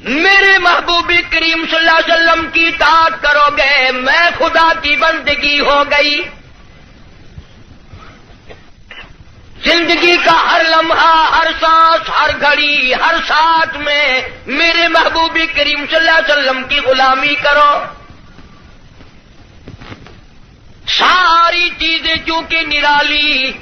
میرے محبوب کریم صلی اللہ علیہ وسلم کی اطاعت کرو گے میں خدا کی بندگی ہو گئی. زندگی کا ہر لمحہ، ہر سانس، ہر گھڑی، ہر ساتھ میں میرے محبوب کریم صلی اللہ علیہ وسلم کی غلامی کرو. ساری چیزیں چونکہ نرالی،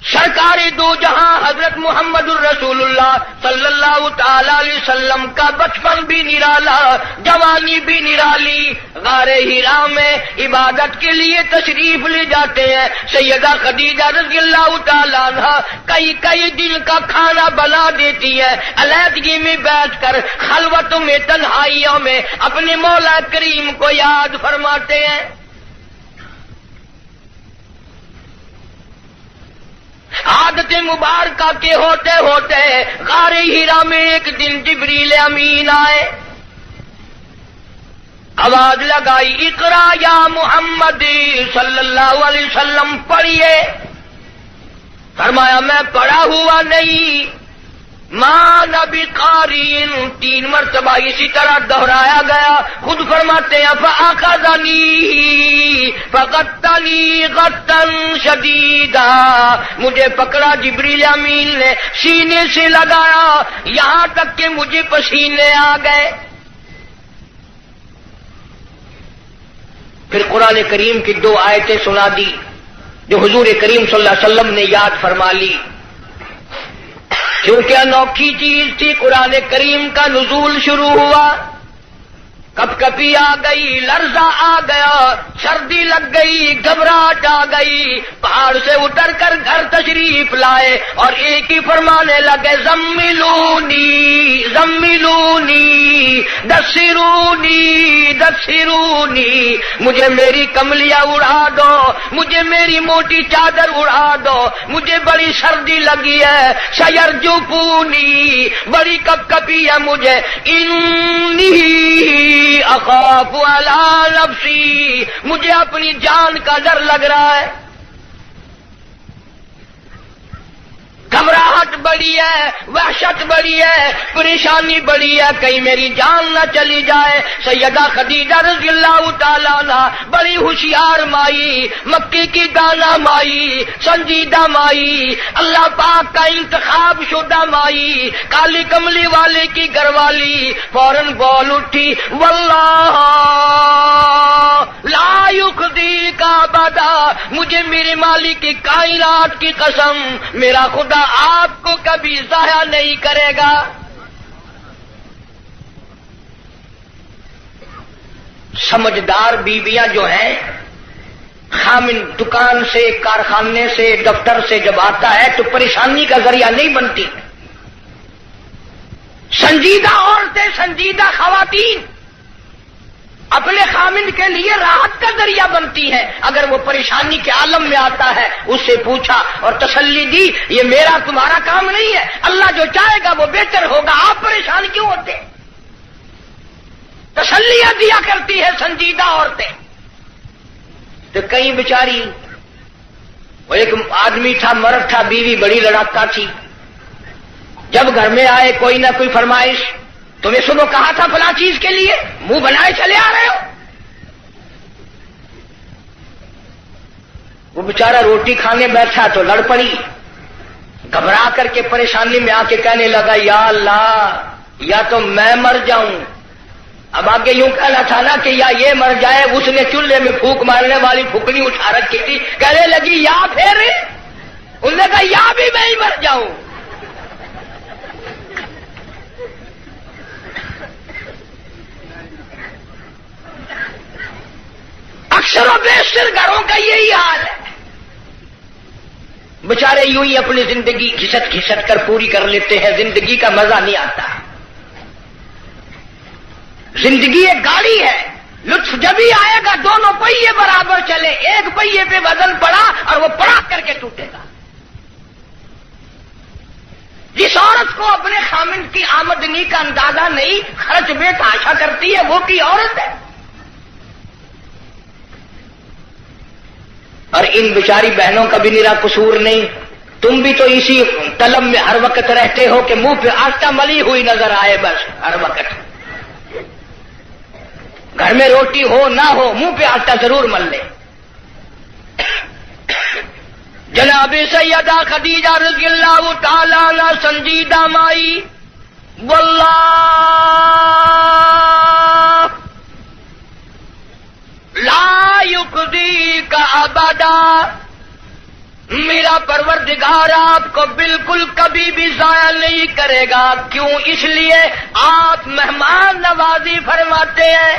سرکار دو جہاں حضرت محمد الرسول اللہ صلی اللہ تعالی علیہ وسلم کا بچپن بھی نرالا، جوانی بھی نرالی. غار حرا میں عبادت کے لیے تشریف لے جاتے ہیں. سیدہ خدیجہ رضی اللہ تعالی عنہ کئی دن کا کھانا بنا دیتی ہے، علیحدگی میں بیٹھ کر خلوتوں میں، تنہائیوں میں اپنے مولا کریم کو یاد فرماتے ہیں. عادت مبارکہ کے ہوتے ہوتے غار حرا میں ایک دن جبریل امین آئے، آواز لگائی اقرا یا محمد صلی اللہ علیہ وسلم پڑھیے. فرمایا میں پڑھا ہوا نہیں، ماں نبی قارئ. 3 مرتبہ اسی طرح دہرایا گیا. خود فرماتے ہیں فاخذنی فغطنی غطا شدیدا، مجھے پکڑا جبریل امین نے، سینے سے لگایا یہاں تک کہ مجھے پسینے آ گئے. پھر قرآن کریم کی 2 آیتیں سنا دی جو حضور کریم صلی اللہ علیہ وسلم نے یاد فرما لی. کیونکہ انوکھی چیز تھی، قرآن کریم کا نزول شروع ہوا. کپ کپی آ گئی، لرزہ آ گیا، سردی لگ گئی، گھبراہٹ آ گئی. پہاڑ سے اتر کر گھر تشریف لائے اور ایک ہی فرمانے لگے زملونی زملونی دثرونی دثرونی، مجھے میری کملیاں اڑا دو، مجھے میری موٹی چادر اڑا دو، مجھے بڑی سردی لگی ہے. سیرجفونی، بڑی کپ کپی ہے مجھے. انی اخاف علی نفسی، مجھے اپنی جان کا ڈر لگ رہا ہے. گھبراہٹ بڑی ہے، وحشت بڑی ہے، پریشانی بڑی ہے، کہیں میری جان نہ چلی جائے. سیدہ خدیجہ رضی اللہ تعالیٰ عنہ بڑی ہوشیار مائی، مکی کی دانا مائی، سنجیدہ مائی، اللہ پاک کا انتخاب شدہ مائی، کالی کملی والے کی گھر والی، فوراً بول اٹھی واللہ لا یخزیک ابدا، مجھے میرے مالک کی کائنات کی قسم، میرا خدا آپ کو کبھی ضائع نہیں کرے گا. سمجھدار بیویاں جو ہیں، خامن دکان سے، کارخانے سے، دفتر سے جب آتا ہے تو پریشانی کا ذریعہ نہیں بنتی. سنجیدہ عورتیں، سنجیدہ خواتین اپنے خامن کے لیے راحت کا ذریعہ بنتی ہے. اگر وہ پریشانی کے عالم میں آتا ہے اس سے پوچھا اور تسلی دی، یہ میرا تمہارا کام نہیں ہے، اللہ جو چاہے گا وہ بہتر ہوگا، آپ پریشان کیوں ہوتے؟ تسلیاں دیا کرتی ہے سنجیدہ عورتیں. تو کئی بیچاری، وہ ایک آدمی تھا، مرد تھا، بیوی بڑی لڑاکا تھی. جب گھر میں آئے کوئی نہ کوئی فرمائش، تمہیں صبح کہا تھا فلاں چیز کے لیے، منہ بنائے چلے آ رہے ہو. وہ بیچارہ روٹی کھانے بیٹھا تو لڑ پڑی، گھبرا کر کے پریشانی میں آ کے کہنے لگا یا اللہ، یا تو میں مر جاؤں. اب آگے یوں کہنا تھا نا کہ یا یہ مر جائے. اس نے چولہے میں پھونک مارنے والی پھکنی اٹھا رکھی تھی، کہنے لگی یا پھر، انہوں نے کہا یا بھی میں ہی مر جاؤں. اکثر و بیشتر گھروں کا یہی حال ہے. بیچارے یوں ہی اپنی زندگی گھسٹ گھسٹ کر پوری کر لیتے ہیں، زندگی کا مزہ نہیں آتا. زندگی ایک گاڑی ہے، لطف جب ہی آئے گا دونوں پہیے برابر چلے. ایک پہیے پہ وزن پڑا اور وہ پڑاک کر کے ٹوٹے گا. جس عورت کو اپنے خامن کی آمدنی کا اندازہ نہیں، خرچ میں تاشا کرتی ہے، وہ کی عورت ہے. اور ان بیچاری بہنوں کا بھی نرا قصور نہیں. تم بھی تو اسی طلب میں ہر وقت رہتے ہو کہ منہ پہ آٹا ملی ہوئی نظر آئے بس ہر وقت. گھر میں روٹی ہو نہ ہو منہ پہ آٹا ضرور مل لے. جناب سیدہ خدیجہ رضی اللہ تعالی عنہا سنجیدہ مائی واللہ لا یخزیک ابدا، میرا پروردگار آپ کو بالکل کبھی بھی ضائع نہیں کرے گا. کیوں؟ اس لیے آپ مہمان نوازی فرماتے ہیں،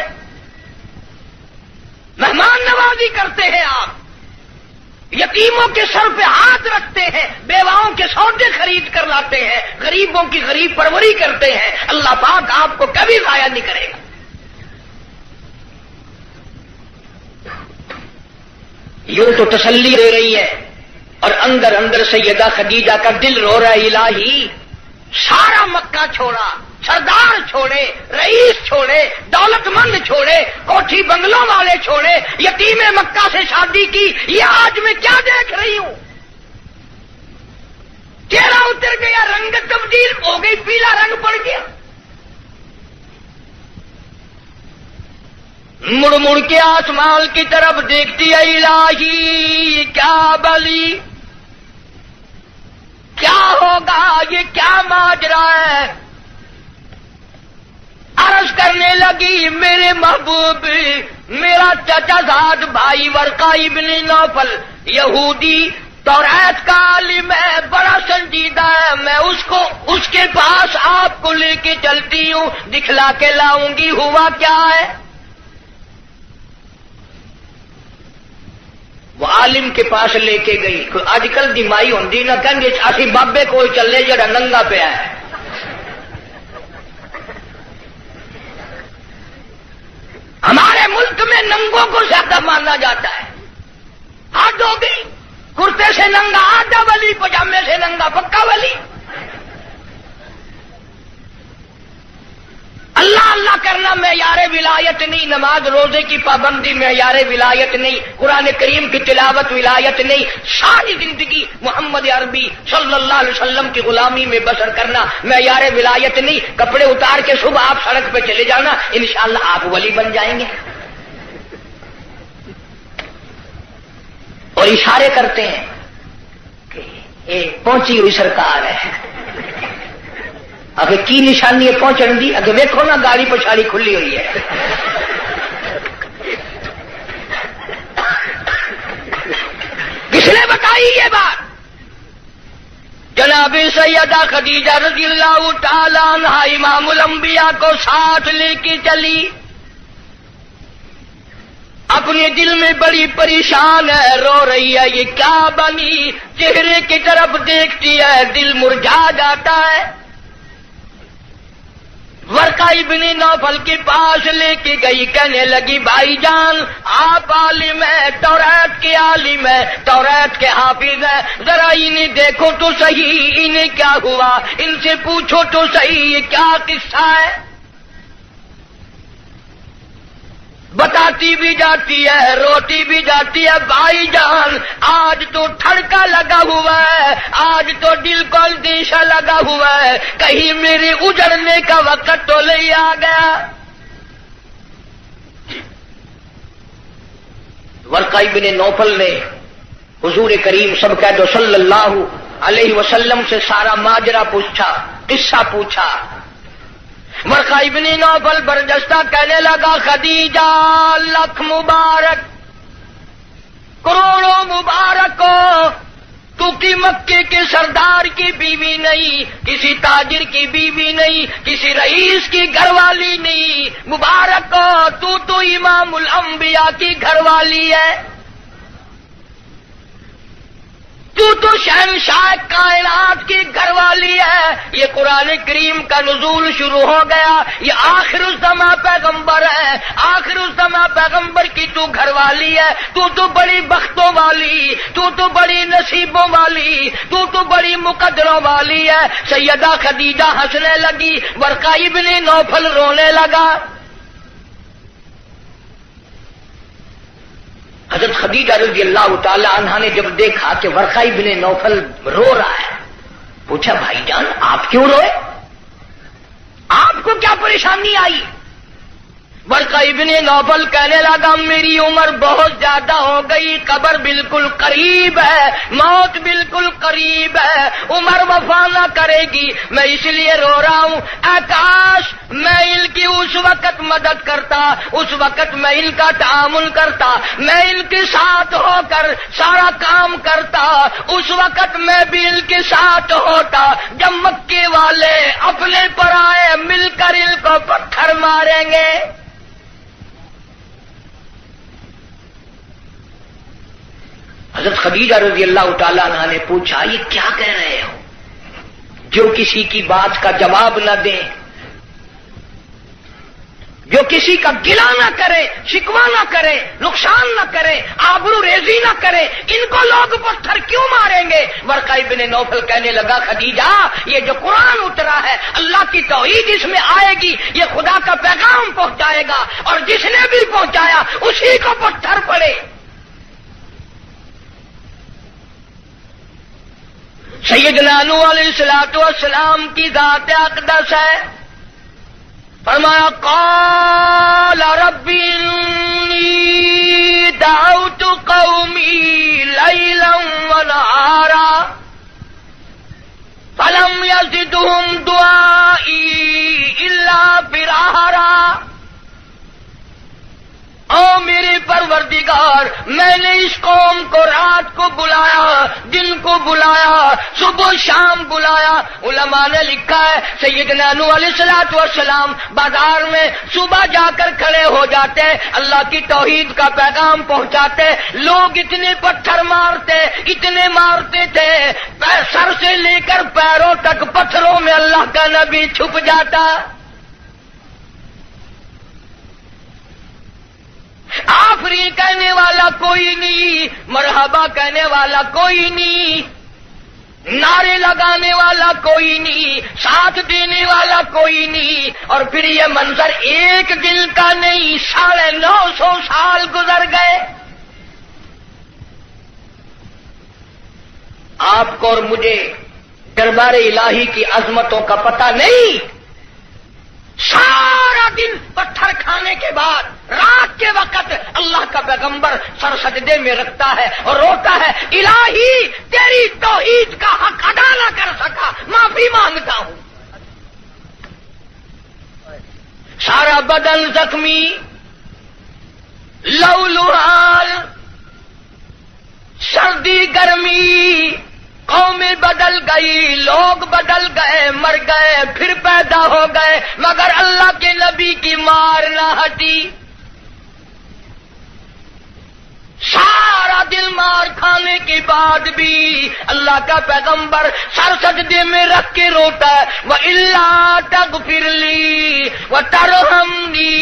مہمان نوازی کرتے ہیں. آپ یتیموں کے سر پہ ہاتھ رکھتے ہیں، بیواؤں کے سودے خرید کر لاتے ہیں، غریبوں کی غریب پروری کرتے ہیں. اللہ پاک آپ کو کبھی ضائع نہیں کرے گا. یوں تو تسلی دے رہی ہے اور اندر اندر سیدہ خدیجہ کا دل رو رہا ہے، الہی سارا مکہ چھوڑا، سردار چھوڑے، رئیس چھوڑے، دولت مند چھوڑے، کوٹھی بنگلوں والے چھوڑے، یتیم مکہ سے شادی کی، یہ آج میں کیا دیکھ رہی ہوں؟ چہرہ اتر گیا، رنگت تبدیل ہو گئی، پیلا رنگ پڑ گیا. مڑ مڑ کے آسمان کی طرف دیکھتی ہے، الہی کیا بلی، کیا ہوگا، یہ کیا ماجرا ہے؟ عرض کرنے لگی، میرے محبوب، میرا چچا زاد بھائی ورقہ ابن نوفل یہودی توریت کا عالم ہے، بڑا سنجیدہ ہے، میں اس کے پاس آپ کو لے کے چلتی ہوں، دکھلا کے لاؤں گی. ہوا کیا ہے؟ وہ عالم کے پاس لے کے گئی. آج کل دی مائی ہوندی نہ کہیں گے اسی بابے کو چلے جڑا ننگا پیا ہے. ہمارے ملک میں ننگوں کو زیادہ مانا جاتا ہے. حد ہو گئی، کرتے سے ننگا آدھا ولی، پجامے سے ننگا پکا ولی. اللہ اللہ کرنا معیار ولایت نہیں، نماز روزے کی پابندی معیار ولایت نہیں، قرآن کریم کی تلاوت ولایت نہیں. ساری زندگی محمد عربی صلی اللہ علیہ وسلم کی غلامی میں بسر کرنا معیار ولایت نہیں. کپڑے اتار کے صبح آپ سڑک پہ چلے جانا، انشاءاللہ آپ ولی بن جائیں گے. اور اشارے کرتے ہیں کہ ایک پہنچی ہوئی سرکار ہے. اگر کی نشانی ہے پہنچن دی؟ اگر دیکھو نا گاڑی پچھاڑی کھلی ہوئی ہے. کس نے بتائی یہ بات؟ جناب سیدہ خدیجہ رضی اللہ تعالی عنہا امام الانبیاء کو ساتھ لے کے چلی. اپنے دل میں بڑی پریشان ہے، رو رہی ہے، یہ کیا بنی؟ چہرے کی طرف دیکھتی ہے، دل مرجھا جاتا ہے. ورقہ ابن نوفل کے پاس لے کے گئی، کہنے لگی بھائی جان آپ عالم ہیں، توریت کے عالم ہیں، توریت کے حافظ ہیں، ذرا انہیں دیکھو تو صحیح، انہیں کیا ہوا، ان سے پوچھو تو صحیح یہ کیا قصہ ہے. بتاتی بھی جاتی ہے، روتی بھی جاتی ہے. بھائی جان آج تو ٹھڑکا لگا ہوا ہے، آج تو دل کو اندیشہ لگا ہوا ہے، کہیں میرے اجڑنے کا وقت تو نہیں آ گیا. ورقہ ابن نوفل نے حضور کریم سب کہہ دو صلی اللہ علیہ وسلم سے سارا ماجرا پوچھا، قصہ پوچھا. ورقہ ابن نوفل برجستہ کہنے لگا خدیجہ لکھ مبارک، کروڑوں مبارک ہو، تو کی مکے کے سردار کی بیوی نہیں، کسی تاجر کی بیوی نہیں، کسی رئیس کی گھر والی نہیں. مبارک ہو، تو امام الانبیاء کی گھر والی ہے، تو شہنشاہ کائنات کی گھر والی ہے. یہ قرآن کریم کا نزول شروع ہو گیا، یہ آخر الزماں پیغمبر ہے، آخر الزماں پیغمبر کی تو گھر والی ہے. تو بڑی بختوں والی، تو بڑی نصیبوں والی، تو بڑی مقدروں والی ہے. سیدہ خدیجہ ہنسنے لگی، ورقہ ابن نوفل رونے لگا. حضرت خدیجہ رضی اللہ تعالی عنہا نے جب دیکھا کہ ورقہ ابن نوفل رو رہا ہے پوچھا بھائی جان آپ کیوں روئے؟ آپ کو کیا پریشانی آئی؟ ورقہ ابن نوفل کہنے لگا میری عمر بہت زیادہ ہو گئی، قبر بالکل قریب ہے، موت بالکل قریب ہے، عمر وفا نہ کرے گی، میں اس لیے رو رہا ہوں۔ اے کاش میں ان کی اس وقت مدد کرتا، اس وقت میں ان کا تعامل کرتا، میں ان کے ساتھ ہو کر سارا کام کرتا، اس وقت میں بھی ان کے ساتھ ہوتا جب مکے والے اپنے پر آئے مل کر ان کو پتھر ماریں گے۔ حضرت خدیجہ رضی اللہ تعالیٰ عنہ نے پوچھا یہ کیا کہہ رہے ہو جو کسی کی بات کا جواب نہ دیں، جو کسی کا گلہ نہ کرے، شکوہ نہ کرے، نقصان نہ کرے، آبرو ریزی نہ کرے، ان کو لوگ پتھر کیوں ماریں گے؟ ورقہ ابن نوفل کہنے لگا خدیجہ یہ جو قرآن اترا ہے اللہ کی توحید اس میں آئے گی، یہ خدا کا پیغام پہنچائے گا، اور جس نے بھی پہنچایا اسی کو پتھر پڑے۔ سیدنا نوح علیہ السلام کی ذات اقدس ہے، فرمایا قال رب انی دعوت قومی لیلا ونہارا فلم یزدہم دعائی الا فرارا۔ او میرے پروردگار میں نے اس قوم کو رات کو بلایا، دن کو بلایا، صبح شام بلایا۔ علماء نے لکھا ہے سیدنا نوح علیہ السلام بازار میں صبح جا کر کھڑے ہو جاتے، اللہ کی توحید کا پیغام پہنچاتے، لوگ اتنے پتھر مارتے، اتنے مارتے تھے، سر سے لے کر پیروں تک پتھروں میں اللہ کا نبی چھپ جاتا۔ آفرین کہنے والا کوئی نہیں، مرحبا کہنے والا کوئی نہیں، نعرے لگانے والا کوئی نہیں، ساتھ دینے والا کوئی نہیں، اور پھر یہ منظر ایک دن کا نہیں، 950 سال گزر گئے۔ آپ کو اور مجھے دربار الہی کی عظمتوں کا پتہ نہیں۔ سارا دن پتھر کھانے کے بعد رات کے وقت اللہ کا پیغمبر سر سجدے میں رکھتا ہے اور روتا ہے الہی تیری توحید کا حق ادا نہ کر سکا، معافی مانگتا ہوں۔ سارا بدن زخمی، لہولہال، سردی گرمی، قومیں بدل گئی، لوگ بدل گئے، مر گئے، پھر پیدا ہو گئے، مگر اللہ کے نبی کی مار نہ ہٹی۔ سارا دل مار کھانے کے بعد بھی اللہ کا پیغمبر سر سجدے میں رکھ کے روتا ہے وَإِلَّا تَغْفِرْ لِي وَتَرْحَمْنِي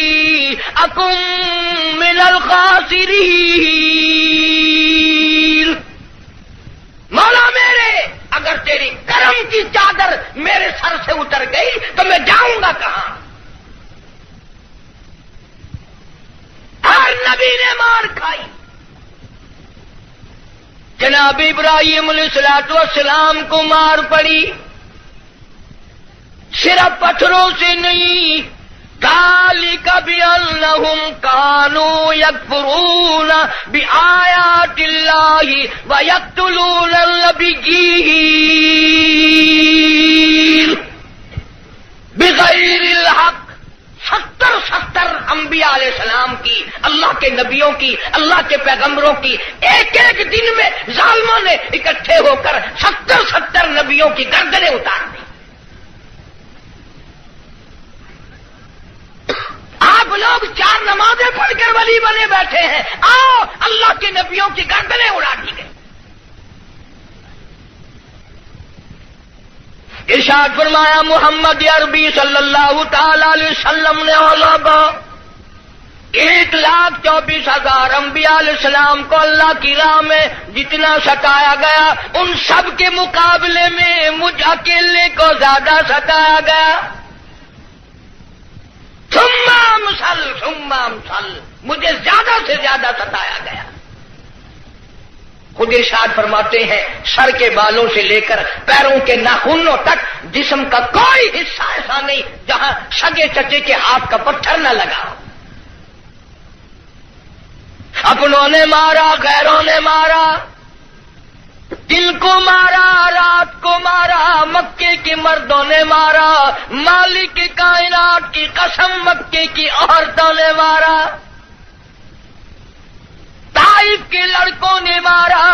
أَكُن مِّنَ الْخَاسِرِينَ۔ مولا میرے اگر تیری کرم کی چادر میرے سر سے اتر گئی تو میں جاؤں گا کہاں؟ ہر نبی نے مار کھائی، جناب ابراہیم علیہ السلام کو مار پڑی، صرف پتھروں سے نہیں، ذالک بأنہم کانوا یکفرون بآیات اللہ ویقتلون النبیین بغیر الحق۔ 70 انبیاء علیہ السلام کی، اللہ کے نبیوں کی، اللہ کے پیغمبروں کی ایک ایک دن میں ظالموں نے اکٹھے ہو کر 70 نبیوں کی گردنیں اتار دی۔ آپ لوگ 4 نمازیں پڑھ کر ولی بنے بیٹھے ہیں، آؤ اللہ کے نبیوں کی گردنیں اڑا دی گئی۔ ارشاد فرمایا محمد عربی صلی اللہ تعالی علیہ وسلم نے 1,24,000 انبیاء علیہ السلام کو اللہ کی راہ میں جتنا ستایا گیا ان سب کے مقابلے میں مجھ اکیلے کو زیادہ ستایا گیا۔ ثم امثل، مجھے زیادہ سے زیادہ ستایا گیا۔ خود ارشاد فرماتے ہیں سر کے بالوں سے لے کر پیروں کے ناخنوں تک جسم کا کوئی حصہ ایسا نہیں جہاں سگے چچے کے ہاتھ کا پتھر نہ لگا. اپنوں نے مارا، غیروں نے مارا، دن کو مارا، رات کو مارا، مکے کے مردوں نے مارا، مالک کائنات کی قسم مکے کی عورتوں نے مارا، طائف کے لڑکوں نے مارا.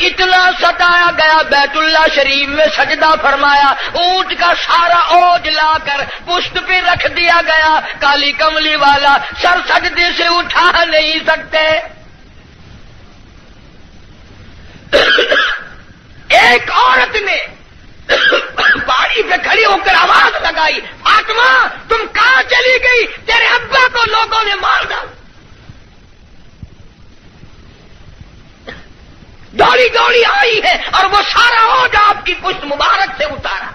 اتنا ستایا گیا بیت اللہ شریف میں سجدہ فرمایا، اونٹ کا سارا اوج لا کر پشت پہ رکھ دیا گیا، کالی کملی والا سر سجدے سے اٹھا نہیں سکتے. ایک عورت نے پہاڑی پہ کھڑی ہو کر آواز لگائی، فاطمہ تم کہاں چلی گئی؟ تیرے ابا کو لوگوں نے مار ڈالا. دوڑی دوڑی آئی ہے اور وہ سارا اوج آپ کی پشت مبارک سے اتارا.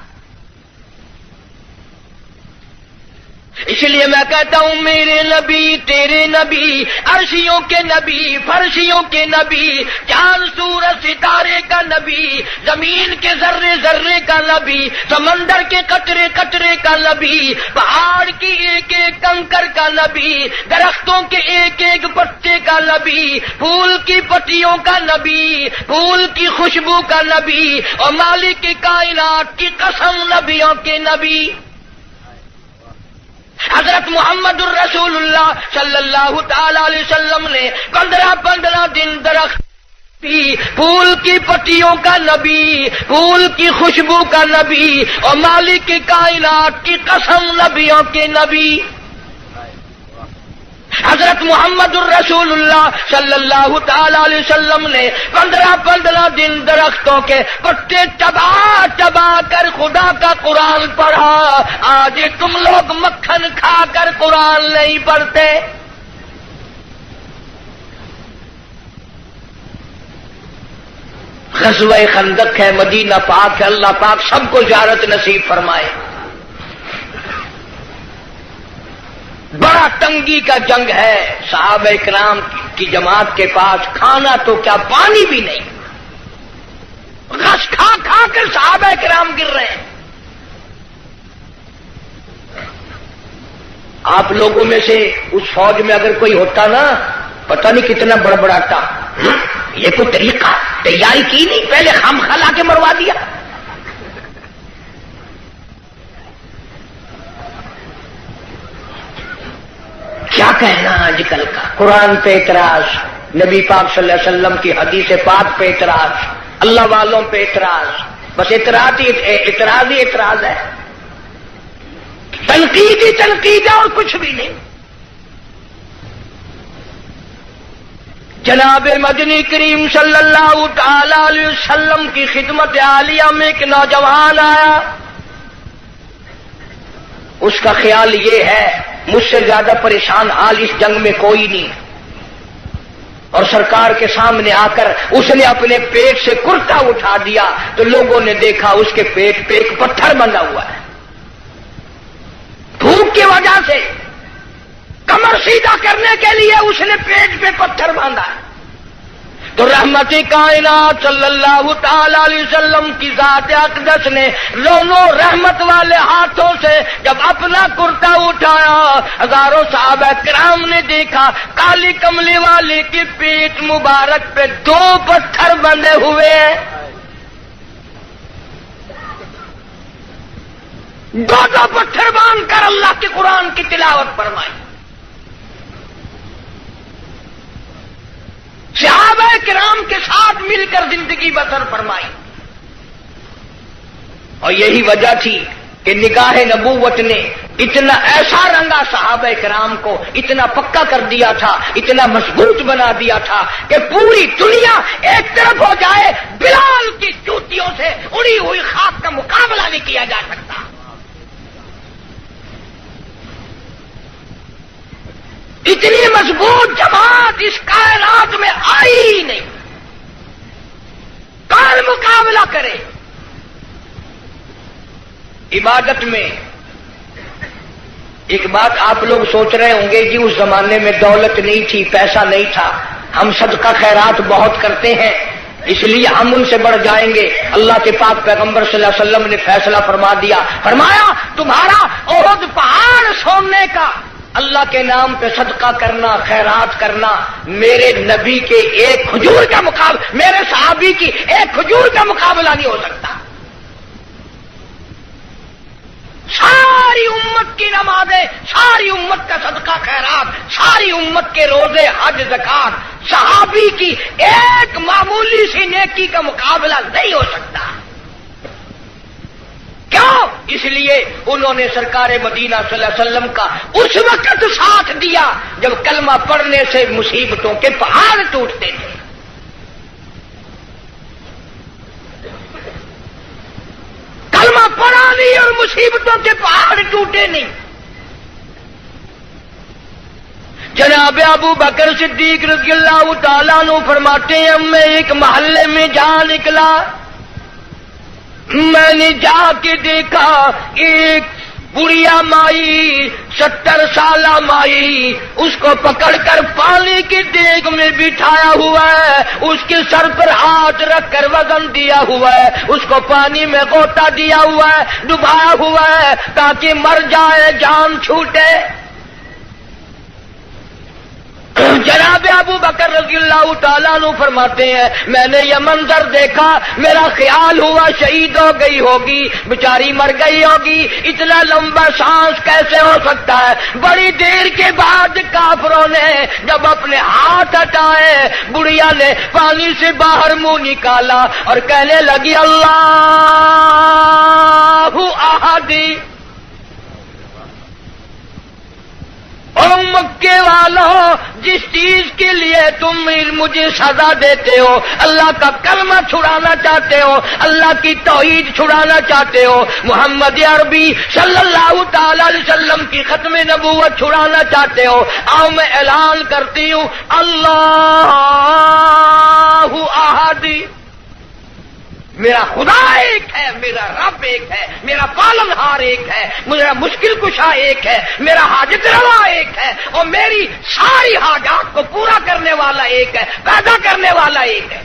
اس لیے میں کہتا ہوں میرے نبی تیرے نبی، عرشیوں کے نبی، فرشیوں کے نبی، چاند سورج ستارے کا نبی، زمین کے ذرے ذرے کا نبی، سمندر کے قطرے قطرے کا نبی، پہاڑ کی ایک ایک کنکر کا نبی، درختوں کے ایک ایک پتے کا نبی، پھول کی پتیوں کا نبی، پھول کی خوشبو کا نبی، اور مالک کی کائنات کی قسم نبیوں کے نبی حضرت محمد الرسول اللہ صلی اللہ تعالی علیہ وسلم نے 15 دن درخت پھول کی پتیوں کا نبی، پھول کی خوشبو کا نبی، اور مالک کی کائنات کی قسم نبیوں کے نبی حضرت محمد الرسول اللہ صلی اللہ تعالی علیہ وسلم نے 15 دن درختوں کے پتے چبا کر خدا کا قرآن پڑھا. آج تم لوگ مکھن کھا کر قرآن نہیں پڑھتے. غزوہ خندق ہے، مدینہ پاک ہے، اللہ پاک سب کو زیارت نصیب فرمائے. بڑا تنگی کا جنگ ہے، صحابہ کرام کی جماعت کے پاس کھانا تو کیا پانی بھی نہیں، غش کھا کھا کر صحابہ کرام گر رہے ہیں. آپ لوگوں میں سے اس فوج میں اگر کوئی ہوتا نا، پتہ نہیں کتنا بڑبڑاتا، یہ کوئی طریقہ تیاری کی نہیں، پہلے خام خلا کے مروا دیا. کیا کہنا آج کل کا، قرآن پہ اعتراض، نبی پاک صلی اللہ علیہ وسلم کی حدیث پاک پہ اعتراض، اللہ والوں پہ اعتراض، بس اعتراض ہی اعتراض ہے، تنقید ہی تنقید ہے اور کچھ بھی نہیں. جناب مدنی کریم صلی اللہ تعالی علیہ وسلم کی خدمت عالیہ میں ایک نوجوان آیا، اس کا خیال یہ ہے مجھ سے زیادہ پریشان حال اس جنگ میں کوئی نہیں، اور سرکار کے سامنے آ کر اس نے اپنے پیٹ سے کرتا اٹھا دیا تو لوگوں نے دیکھا اس کے پیٹ پہ ایک پتھر بندھا ہوا ہے. بھوک کی وجہ سے کمر سیدھا کرنے کے لیے اس نے پیٹ پہ پتھر باندھا ہے. تو رحمت کائنات صلی اللہ تعالی علیہ وسلم کی ذات اقدس نے دونوں رحمت والے ہاتھوں سے جب اپنا کرتا اٹھایا، ہزاروں صحابہ کرام نے دیکھا کالی کملی والے کی پیٹ مبارک پہ 2 پتھر بندھے ہوئے ہیں. 2 پتھر باندھ کر اللہ کے قرآن کی تلاوت فرمائی. صحابہ کرام کے ساتھ مل کر زندگی بسر فرمائی. اور یہی وجہ تھی کہ نگاہ نبوت نے اتنا ایسا رنگا صحابہ کرام کو، اتنا پکا کر دیا تھا، اتنا مضبوط بنا دیا تھا کہ پوری دنیا ایک طرف ہو جائے، بلال کی جوتیوں سے اڑی ہوئی خاک کا مقابلہ نہیں کیا جا سکتا. اتنی مضبوط جماعت اس کائنات میں آئی ہی نہیں. کون مقابلہ کرے؟ عبادت میں ایک بات آپ لوگ سوچ رہے ہوں گے کہ اس زمانے میں دولت نہیں تھی، پیسہ نہیں تھا. ہم صدقہ خیرات بہت کرتے ہیں، اس لیے ہم ان سے بڑھ جائیں گے۔ اللہ کے پاک پیغمبر صلی اللہ علیہ وسلم نے فیصلہ فرما دیا، فرمایا تمہارا احد پہاڑ سوننے کا اللہ کے نام پہ صدقہ کرنا، خیرات کرنا، میرے نبی کے ایک کھجور کا مقابلہ، میرے صحابی کی ایک کھجور کا مقابلہ نہیں ہو سکتا۔ ساری امت کی نمازیں، ساری امت کا صدقہ خیرات، ساری امت کے روزے، حج، زکات، صحابی کی ایک معمولی سی نیکی کا مقابلہ نہیں ہو سکتا۔ کیوں؟ اس لیے انہوں نے سرکار مدینہ صلی اللہ علیہ وسلم کا اس وقت ساتھ دیا جب کلمہ پڑھنے سے مصیبتوں کے پہاڑ ٹوٹتے تھے۔ کلمہ پڑھا نہیں اور مصیبتوں کے پہاڑ ٹوٹے نہیں۔ جناب ابو بکر صدیق رضی اللہ تعالیٰ عنہ فرماتے ہیں میں ایک محلے میں جا نکلا، میں نے جا کے دیکھا ایک بڑھیا مائی، 70 سالہ مائی، اس کو پکڑ کر پانی کی دیگ میں بٹھایا ہوا ہے، اس کے سر پر ہاتھ رکھ کر وزن دیا ہوا ہے، اس کو پانی میں غوطہ دیا ہوا ہے، ڈبایا ہوا ہے تاکہ مر جائے، جان چھوٹے۔ جناب ابو بکر رضی اللہ تعالیٰ عنہ فرماتے ہیں میں نے یہ منظر دیکھا، میرا خیال ہوا شہید ہو گئی ہوگی، بیچاری مر گئی ہوگی، اتنا لمبا سانس کیسے ہو سکتا ہے؟ بڑی دیر کے بعد کافروں نے جب اپنے ہاتھ ہٹائے، بڑھیا نے پانی سے باہر منہ نکالا اور کہنے لگی اللہ احد۔ او مکے والوں، جس چیز کے لیے تم مجھے سزا دیتے ہو، اللہ کا کلمہ چھڑانا چاہتے ہو، اللہ کی توحید چھڑانا چاہتے ہو، محمد عربی صلی اللہ تعالی علیہ وسلم کی ختم نبوت چھڑانا چاہتے ہو، آؤ میں اعلان کرتی ہوں اللہ احد، میرا خدا ایک ہے، میرا رب ایک ہے، میرا پالنہار ایک ہے، میرا مشکل کشا ایک ہے، میرا حاجت روا ایک ہے، اور میری ساری حاجات کو پورا کرنے والا ایک ہے، پیدا کرنے والا ایک ہے۔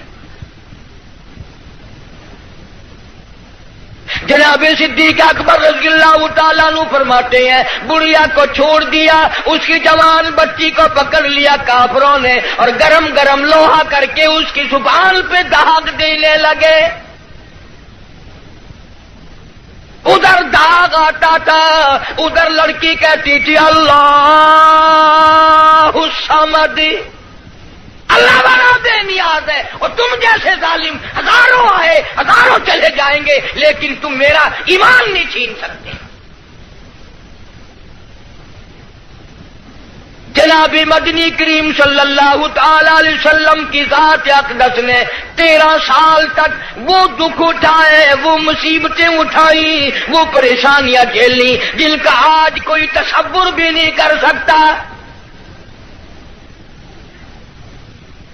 جناب صدیق اکبر رضی اللہ تعالیٰ عنہ فرماتے ہیں بڑھیا کو چھوڑ دیا، اس کی جوان بچی کو پکڑ لیا کافروں نے اور گرم گرم لوہا کر کے اس کی زبان پہ داغ دینے لگے۔ ادھر داغ آتا تھا، ادھر لڑکی کہتی تھی اللہ الصمد، اللہ بنا بے نیاز ہے، اور تم جیسے ظالم ہزاروں آئے ہزاروں چلے جائیں گے لیکن تم میرا ایمان نہیں چھین سکتے۔ جناب مدنی کریم صلی اللہ تعالی علیہ وسلم کی ذات اقدس نے 13 سال تک وہ دکھ اٹھائے، وہ مصیبتیں اٹھائیں، وہ پریشانیاں جھیلی جن کا آج کوئی تصور بھی نہیں کر سکتا۔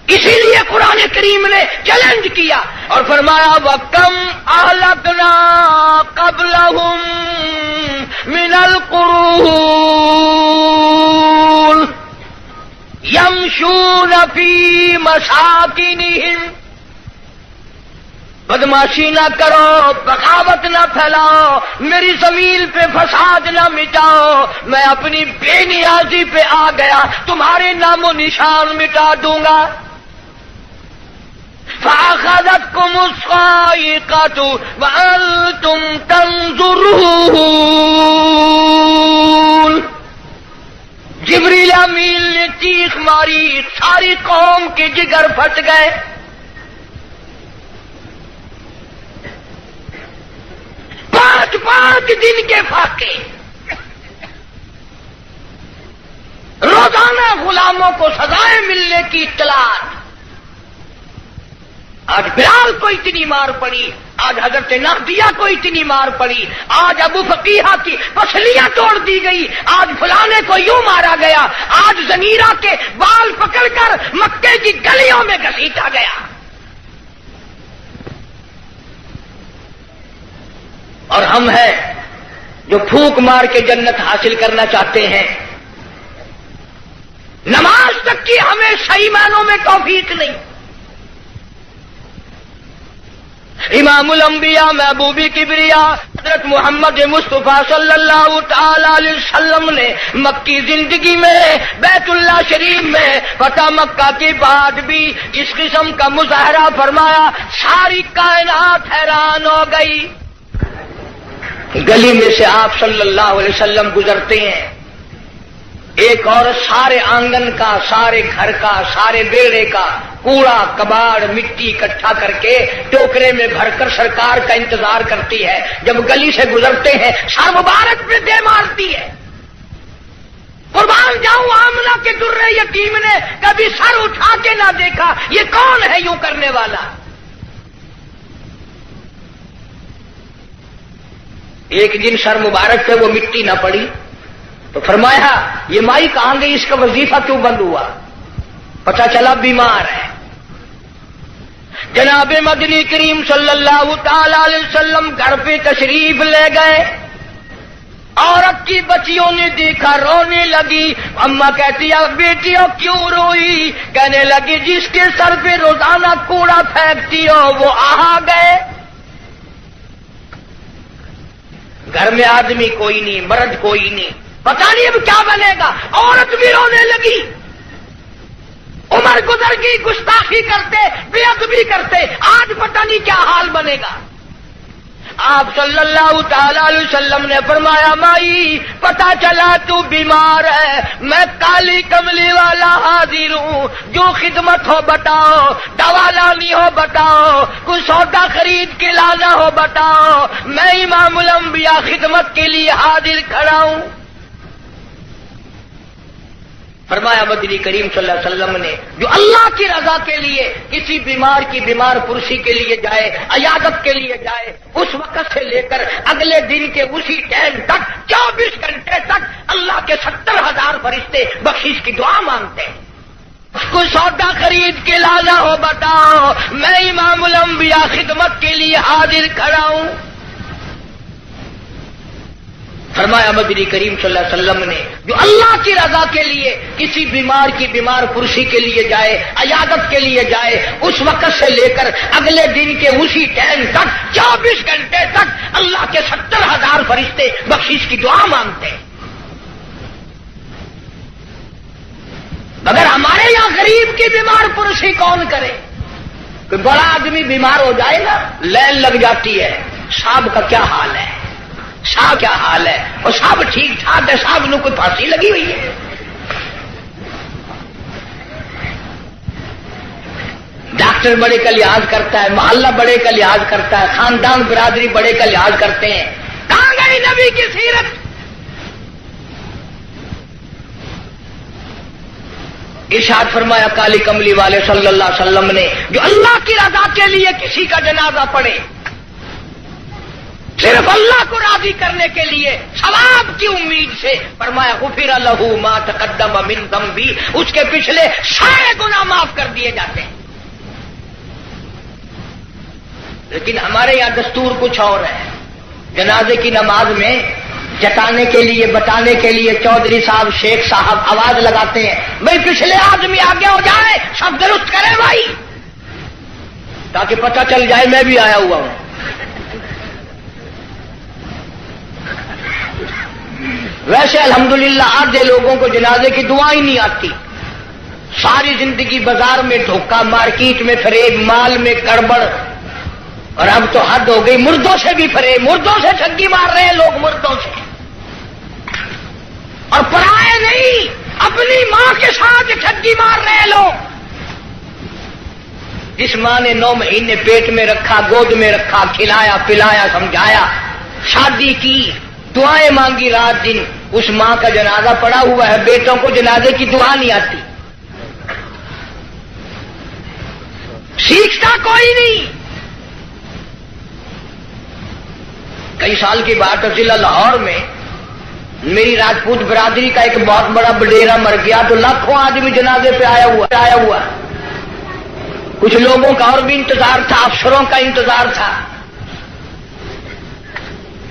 اسی لیے قرآن کریم نے چیلنج کیا اور فرمایا وَكَمْ أَهْلَكْنَا قَبْلَهُمْ مِنَ الْقُرُونِ يَمْشُونَ فِي مَسَاكِنِهِمْ، بدماشی نہ کرو، بغاوت نہ پھیلاؤ، میری زمین پہ فساد نہ مٹاؤ، میں اپنی بے نیازی پہ آ گیا، تمہارے نام و نشان مٹا دوں گا۔ فَأَخَذَتْكُمُ الصَّاعِقَةُ وَأَنْتُمْ تَنظُرُونَ، جبریل امین نے چیخ ماری، ساری قوم کے جگر پھٹ گئے۔ پانچ دن کے فاقے، روزانہ غلاموں کو سزائیں ملنے کی اطلاع۔ آج بلال کو اتنی مار پڑی، آج حضرت نافیہ کو اتنی مار پڑی، آج ابو فقیہ کی پسلیاں توڑ دی گئی، آج فلانے کو یوں مارا گیا، آج زنیرہ کے بال پکڑ کر مکے کی گلیوں میں گھسیٹا گیا۔ اور ہم ہیں جو پھونک مار کے جنت حاصل کرنا چاہتے ہیں، نماز تک کی کی ہمیں صحیح معنوں میں توفیق نہیں. امام الانبیاء محبوب کبریا حضرت محمد مصطفیٰ صلی اللہ تعالی علیہ وسلم نے مکی زندگی میں بیت اللہ شریف میں فتح مکہ کے بعد بھی اس قسم کا مظاہرہ فرمایا. ساری کائنات حیران ہو گئی. گلی میں سے آپ صلی اللہ علیہ وسلم گزرتے ہیں، ایک عورت سارے آنگن کا، سارے گھر کا، سارے بیڑے کا کوڑا کباڑ مٹی اکٹھا کر کے ٹوکرے میں بھر کر سرکار کا انتظار کرتی ہے. جب گلی سے گزرتے ہیں سر مبارک پہ دے مارتی ہے. قربان جاؤں آمنہ کے درے یتیم نے کبھی سر اٹھا کے نہ دیکھا. یہ کون ہے یوں کرنے والا؟ ایک دن سر مبارک پہ وہ مٹی نہ پڑی تو فرمایا یہ مائی کہاں گئی، اس کا وظیفہ کیوں بند ہوا؟ پتہ چلا بیمار ہے. جناب مدنی کریم صلی اللہ تعالی علیہ وسلم گھر پہ تشریف لے گئے. عورت کی بچیوں نے دیکھا، رونے لگی. اماں کہتی ہے بیٹیوں کیوں روئی؟ کہنے لگی جس کے سر پہ روزانہ کوڑا پھینکتی ہو وہ آ گئے. گھر میں آدمی کوئی نہیں، مرد کوئی نہیں، پتہ نہیں اب کیا بنے گا. عورت بھی رونے لگی. عمر گزر گئی، گستاخی کرتے، بے ادبی کرتے، آج پتہ نہیں کیا حال بنے گا. آپ صلی اللہ تعالی علیہ وسلم نے فرمایا مائی پتہ چلا تو بیمار ہے، میں کالی کملی والا حاضر ہوں، جو خدمت ہو بتاؤ، دوا لانی ہو بتاؤ، کوئی سودا خرید کے لانا ہو بتاؤ، میں امام الانبیاء خدمت کے لیے حاضر کھڑا ہوں. فرمایا مدنی کریم صلی اللہ علیہ وسلم نے جو اللہ کی رضا کے لیے کسی بیمار کی بیمار پرسی کے لیے جائے، عیادت کے لیے جائے، اس وقت سے لے کر اگلے دن کے اسی ٹائم تک 24 گھنٹے تک اللہ کے 70,000 فرشتے بخشش کی دعا مانگتے ہیں. کوئی سودا خرید کے لانا ہو بتاؤ، میں امام الانبیاء خدمت کے لیے حاضر کھڑا ہوں. فرمایا مدنی کریم صلی اللہ علیہ وسلم نے جو اللہ کی رضا کے لیے کسی بیمار کی بیمار پرسی کے لیے جائے، عیادت کے لیے جائے، اس وقت سے لے کر اگلے دن کے اسی ٹائم تک 24 گھنٹے تک اللہ کے 70,000 فرشتے بخشش کی دعا مانگتے ہیں. مگر ہمارے یہاں غریب کی بیمار پرسی کون کرے؟ کوئی بڑا آدمی بیمار ہو جائے نا لائن لگ جاتی ہے. صاحب کا کیا حال ہے، صاحب کیا حال ہے، اور صاحب ٹھیک ٹھاک ہے، صاحب نے کوئی پھانسی لگی ہوئی ہے. ڈاکٹر بڑے کا لحاظ کرتا ہے، محلہ بڑے کا لحاظ کرتا ہے، خاندان برادری بڑے کا لحاظ کرتے ہیں. کہاں گئی نبی کی سیرت؟ ارشاد فرمایا کالی کملی والے صلی اللہ علیہ وسلم نے جو اللہ کی رضا کے لیے کسی کا جنازہ پڑھے، صرف اللہ کو راضی کرنے کے لیے ثواب کی امید سے، فرمایا غفر لہ ما تقدم من ذنبی، اس کے پچھلے سارے گناہ معاف کر دیے جاتے ہیں. لیکن ہمارے یہاں دستور کچھ اور ہے. جنازے کی نماز میں جتانے کے لیے بتانے کے لیے چودھری صاحب شیخ صاحب آواز لگاتے ہیں بھائی پچھلے آدمی آگے ہو جائے، سب درست کرے بھائی، تاکہ پتہ چل جائے میں بھی آیا ہوا ہوں. ویسے الحمدللہ آدھے لوگوں کو جنازے کی دعا ہی نہیں آتی. ساری زندگی بازار میں دھوکہ، مارکیٹ میں فریب، مال میں گڑبڑ، اور اب تو حد ہو گئی مردوں سے بھی فریب، مردوں سے ٹھگی مار رہے ہیں لوگ، مردوں سے. اور پرائے نہیں، اپنی ماں کے ساتھ ٹھگی مار رہے ہیں لوگ. جس ماں نے 9 مہینے پیٹ میں رکھا، گود میں رکھا، کھلایا پلایا سمجھایا، شادی کی، دعائیں مانگی رات دن، اس ماں کا جنازہ پڑا ہوا ہے، بیٹوں کو جنازے کی دعا نہیں آتی. سیکھتا کوئی نہیں. کئی سال کی بات ہے، ضلع لاہور میں میری راجپوت برادری کا ایک بہت بڑا بڈیرا مر گیا تو لاکھوں آدمی جنازے پہ آیا ہوا. کچھ لوگوں کا اور بھی انتظار تھا، افسروں کا انتظار تھا.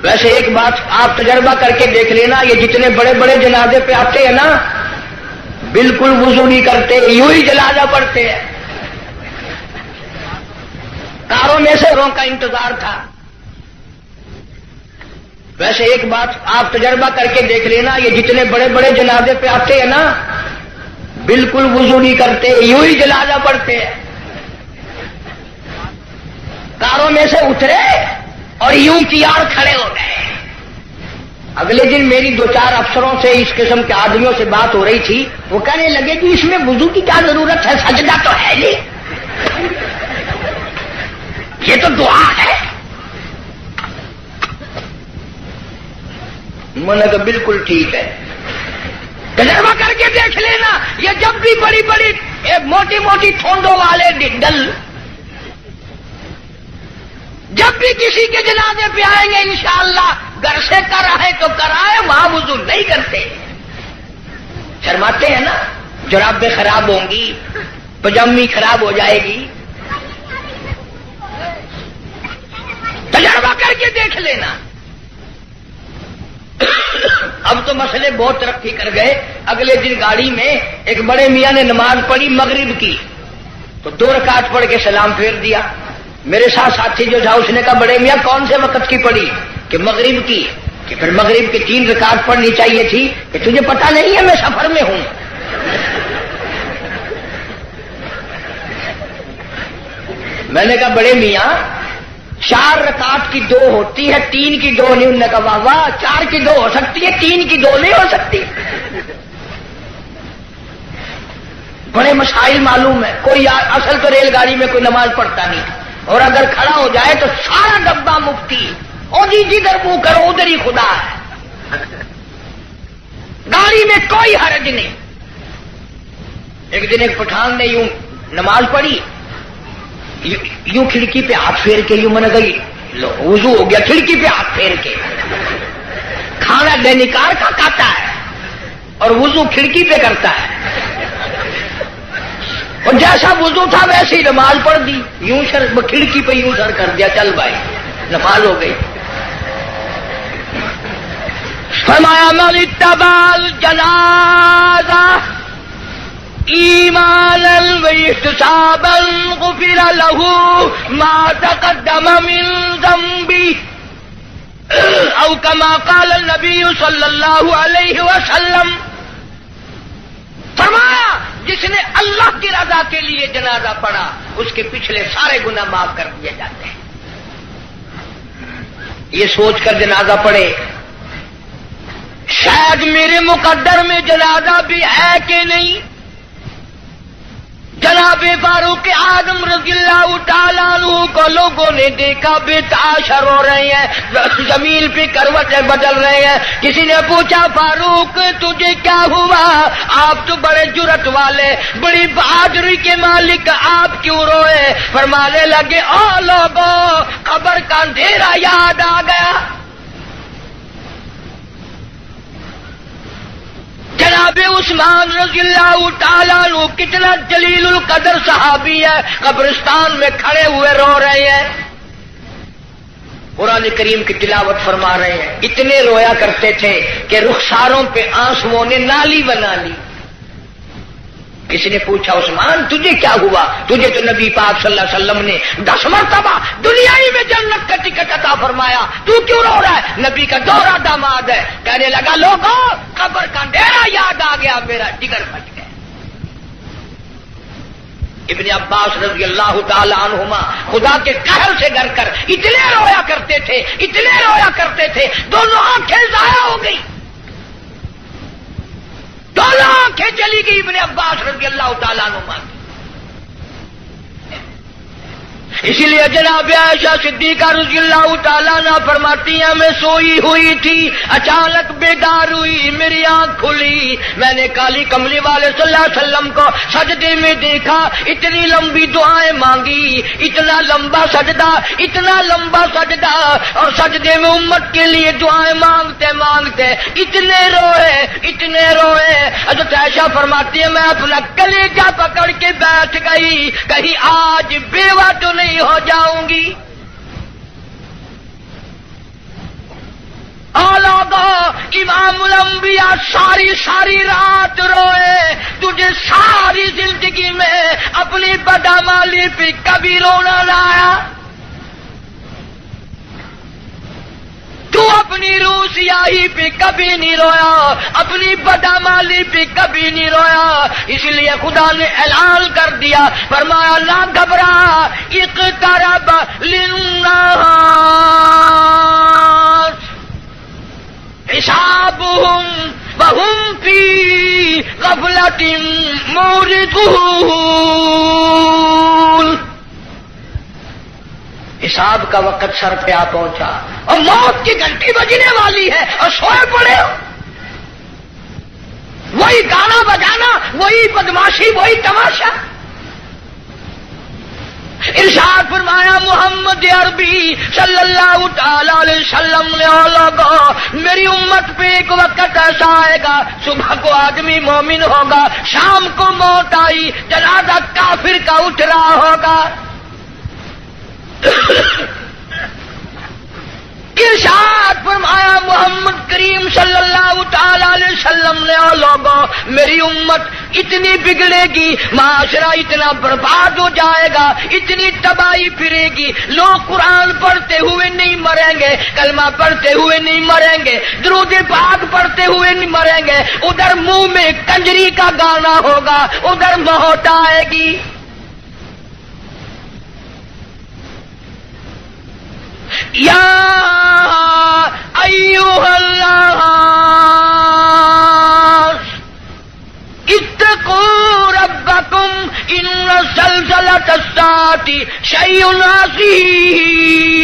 ویسے ایک بات آپ تجربہ کر کے دیکھ لینا، یہ جتنے بڑے بڑے جنازے پہ آتے ہیں نا، بالکل وضو نہیں کرتے، یوں ہی جنازہ پڑھتے ہیں. کاروں میں سے روں کا انتظار تھا. ویسے ایک بات آپ تجربہ کر کے دیکھ لینا، یہ جتنے بڑے بڑے جنازے پہ آتے ہیں نا، بالکل وضو نہیں کرتے، یوں ہی جنازہ پڑھتے ہیں. کاروں میں سے اترے اور یوں تیار کھڑے ہو گئے. اگلے دن میری 2-4 افسروں سے اس قسم کے آدمیوں سے بات ہو رہی تھی. وہ کہنے لگے کہ اس میں وضو کی کیا ضرورت ہے، سجدہ تو ہے نہیں، یہ تو دعا ہے. میں نے کہا بالکل ٹھیک ہے، تجربہ کر کے دیکھ لینا. یہ جب بھی بڑی بڑی موٹی موٹی ٹھونڈوں والے ڈل جب بھی کسی کے جنازے پہ آئیں گے انشاءاللہ گھر سے کرائے تو کرائے، وہاں وضو نہیں کرتے. شرماتے ہیں نا، جرابیں خراب ہوں گی، پجامی خراب ہو جائے گی. تجربہ کر کے دیکھ لینا. اب تو مسئلے بہت ترقی کر گئے. اگلے دن گاڑی میں ایک بڑے میاں نے نماز پڑھی مغرب کی، تو 2 رکعت پڑھ کے سلام پھیر دیا. میرے ساتھ ساتھی جو تھا اس نے کہا بڑے میاں کون سے وقت کی پڑھی؟ کہ مغرب کی. کہ پھر مغرب کی 3 رکعت پڑھنی چاہیے تھی. کہ تجھے پتا نہیں ہے میں سفر میں ہوں. میں نے کہا بڑے میاں 4 رکعت کی 2 ہوتی ہے، 3 کی 2 نہیں. انہوں نے کہا واہ واہ، 4 کی 2 ہو سکتی ہے، 3 کی 2 نہیں ہو سکتی. بڑے مسائل معلوم ہے. کوئی اصل تو ریل گاڑی میں کوئی نماز پڑھتا نہیں، اور اگر کھڑا ہو جائے تو سارا ڈبہ مفتی، اور جدھر منہ کرو ادھر ہی خدا ہے. گاڑی میں کوئی حرج نہیں. ایک دن ایک پٹھان نے یوں نماز پڑھی، یوں کھڑکی پہ ہاتھ پھیر کے، یوں میں نے کہا وضو ہو گیا، کھڑکی پہ ہاتھ پھیر کے. کھانا دینکار کا کھاتا ہے اور وضو کھڑکی پہ کرتا ہے. اور جیسا وضو تھا ویسے ہی نماز پڑھ دی. یوں کھڑکی پہ یوں سر کر دیا، چل بھائی نماز ہو گئی. فرمایا من اتبع الجنازہ ایمانا واحتسابا غفر له ما تقدم من ذنبه او كما قال النبی صلی اللہ علیہ وسلم. فرمایا جس نے اللہ کی رضا کے لیے جنازہ پڑھا اس کے پچھلے سارے گناہ معاف کر دیے جاتے ہیں. یہ سوچ کر جنازہ پڑھے شاید میرے مقدر میں جنازہ بھی ہے کہ نہیں. جناب فاروق اعظم رضی اللہ تعالیٰ عنہ کو لوگوں نے دیکھا بے تاشر ہو رہے ہیں، زمین پہ کروٹیں بدل رہے ہیں. کسی نے پوچھا فاروق تجھے کیا ہوا؟ آپ تو بڑے جرت والے، بڑی بہادری کے مالک، آپ کیوں روئے؟ فرمانے لگے او لوگوں، قبر کا اندھیرا یاد آ گیا. جناب عثمان رضی اللہ تعالیٰ عنہ کتنا جلیل القدر صحابی ہے، قبرستان میں کھڑے ہوئے رو رہے ہیں، قرآن کریم کی تلاوت فرما رہے ہیں. اتنے رویا کرتے تھے کہ رخساروں پہ آنسوؤں نے نالی بنا لی. کسی نے پوچھا عثمان تجھے کیا ہوا؟ تجھے تو نبی پاک صلی اللہ علیہ وسلم نے 10 مرتبہ دنیائی میں جنت کا ٹکٹ عطا فرمایا، تو کیوں رو رہا ہے؟ نبی کا دوہرا داماد ہے. کہنے لگا لوگوں قبر کا اندھیرا یاد آ گیا، میرا جگر پھٹ گیا. ابن عباس رضی اللہ تعالی عنہما خدا کے قہر سے ڈر کر اتنے رویا کرتے تھے، اتنے رویا کرتے تھے، دونوں آنکھیں ضائع ہو گئی، دونوں آنکھیں چلی گئی ابن عباس رضی اللہ تعالیٰ عنہ. اسی لیے جناب عائشہ صدیقہ رضی اللہ تعالیٰ عنہ فرماتی ہیں میں سوئی ہوئی تھی، اچانک بیدار ہوئی، میری آنکھ کھلی، میں نے کالی کملی والے صلی اللہ علیہ وسلم کو سجدے میں دیکھا، اتنی لمبی دعائیں مانگی، اتنا لمبا سجدہ، اتنا لمبا سجدہ، اور سجدے میں امت کے لیے دعائیں مانگتے مانگتے اتنے روئے، اتنے روئے. حضرت عائشہ فرماتی ہے میں اپنا کلیجہ پکڑ کے بیٹھ گئی، کہیں آج بیوہ تو نہیں ہو جاؤں گی. اور لوگوں امام الانبیاء ساری رات روئے، تجھے ساری زندگی میں اپنی بدعمالی پہ کبھی رونا نہ آیا؟ تو اپنی روح سیاہی پہ کبھی نہیں رویا، اپنی بدعمالی پہ کبھی نہیں رویا، اس لیے خدا نے اعلان کر دیا، فرمایا نہ گھبرا، اقترب للناس حسابهم وهم فی غفلة معرضون۔ حساب کا وقت سر پہ آ پہنچا اور موت کی گھنٹی بجنے والی ہے اور سوئے پڑے ہو، وہی گانا بجانا، وہی بدماشی، وہی تماشا۔ ارشاد فرمایا محمد عربی صلی اللہ تعالی علیہ وسلم نے لوگوں، میری امت پہ ایک وقت ایسا آئے گا، صبح کو آدمی مومن ہوگا، شام کو موت آئی، جنازہ کافر کا اٹھ رہا ہوگا۔ ارشاد فرمایا محمد کریم صلی اللہ تعالی علیہ وسلم نے لوگوں، میری امت اتنی بگڑے گی، معاشرہ اتنا برباد ہو جائے گا، اتنی تباہی پھرے گی، لوگ قرآن پڑھتے ہوئے نہیں مریں گے، کلمہ پڑھتے ہوئے نہیں مریں گے، درود پاک پڑھتے ہوئے نہیں مریں گے، ادھر منہ میں کنجری کا گانا ہوگا، ادھر موت آئے گی۔ یا ایھا الناس اتقوا ربکم ان زلزلۃ الساعۃ شیء عظیم۔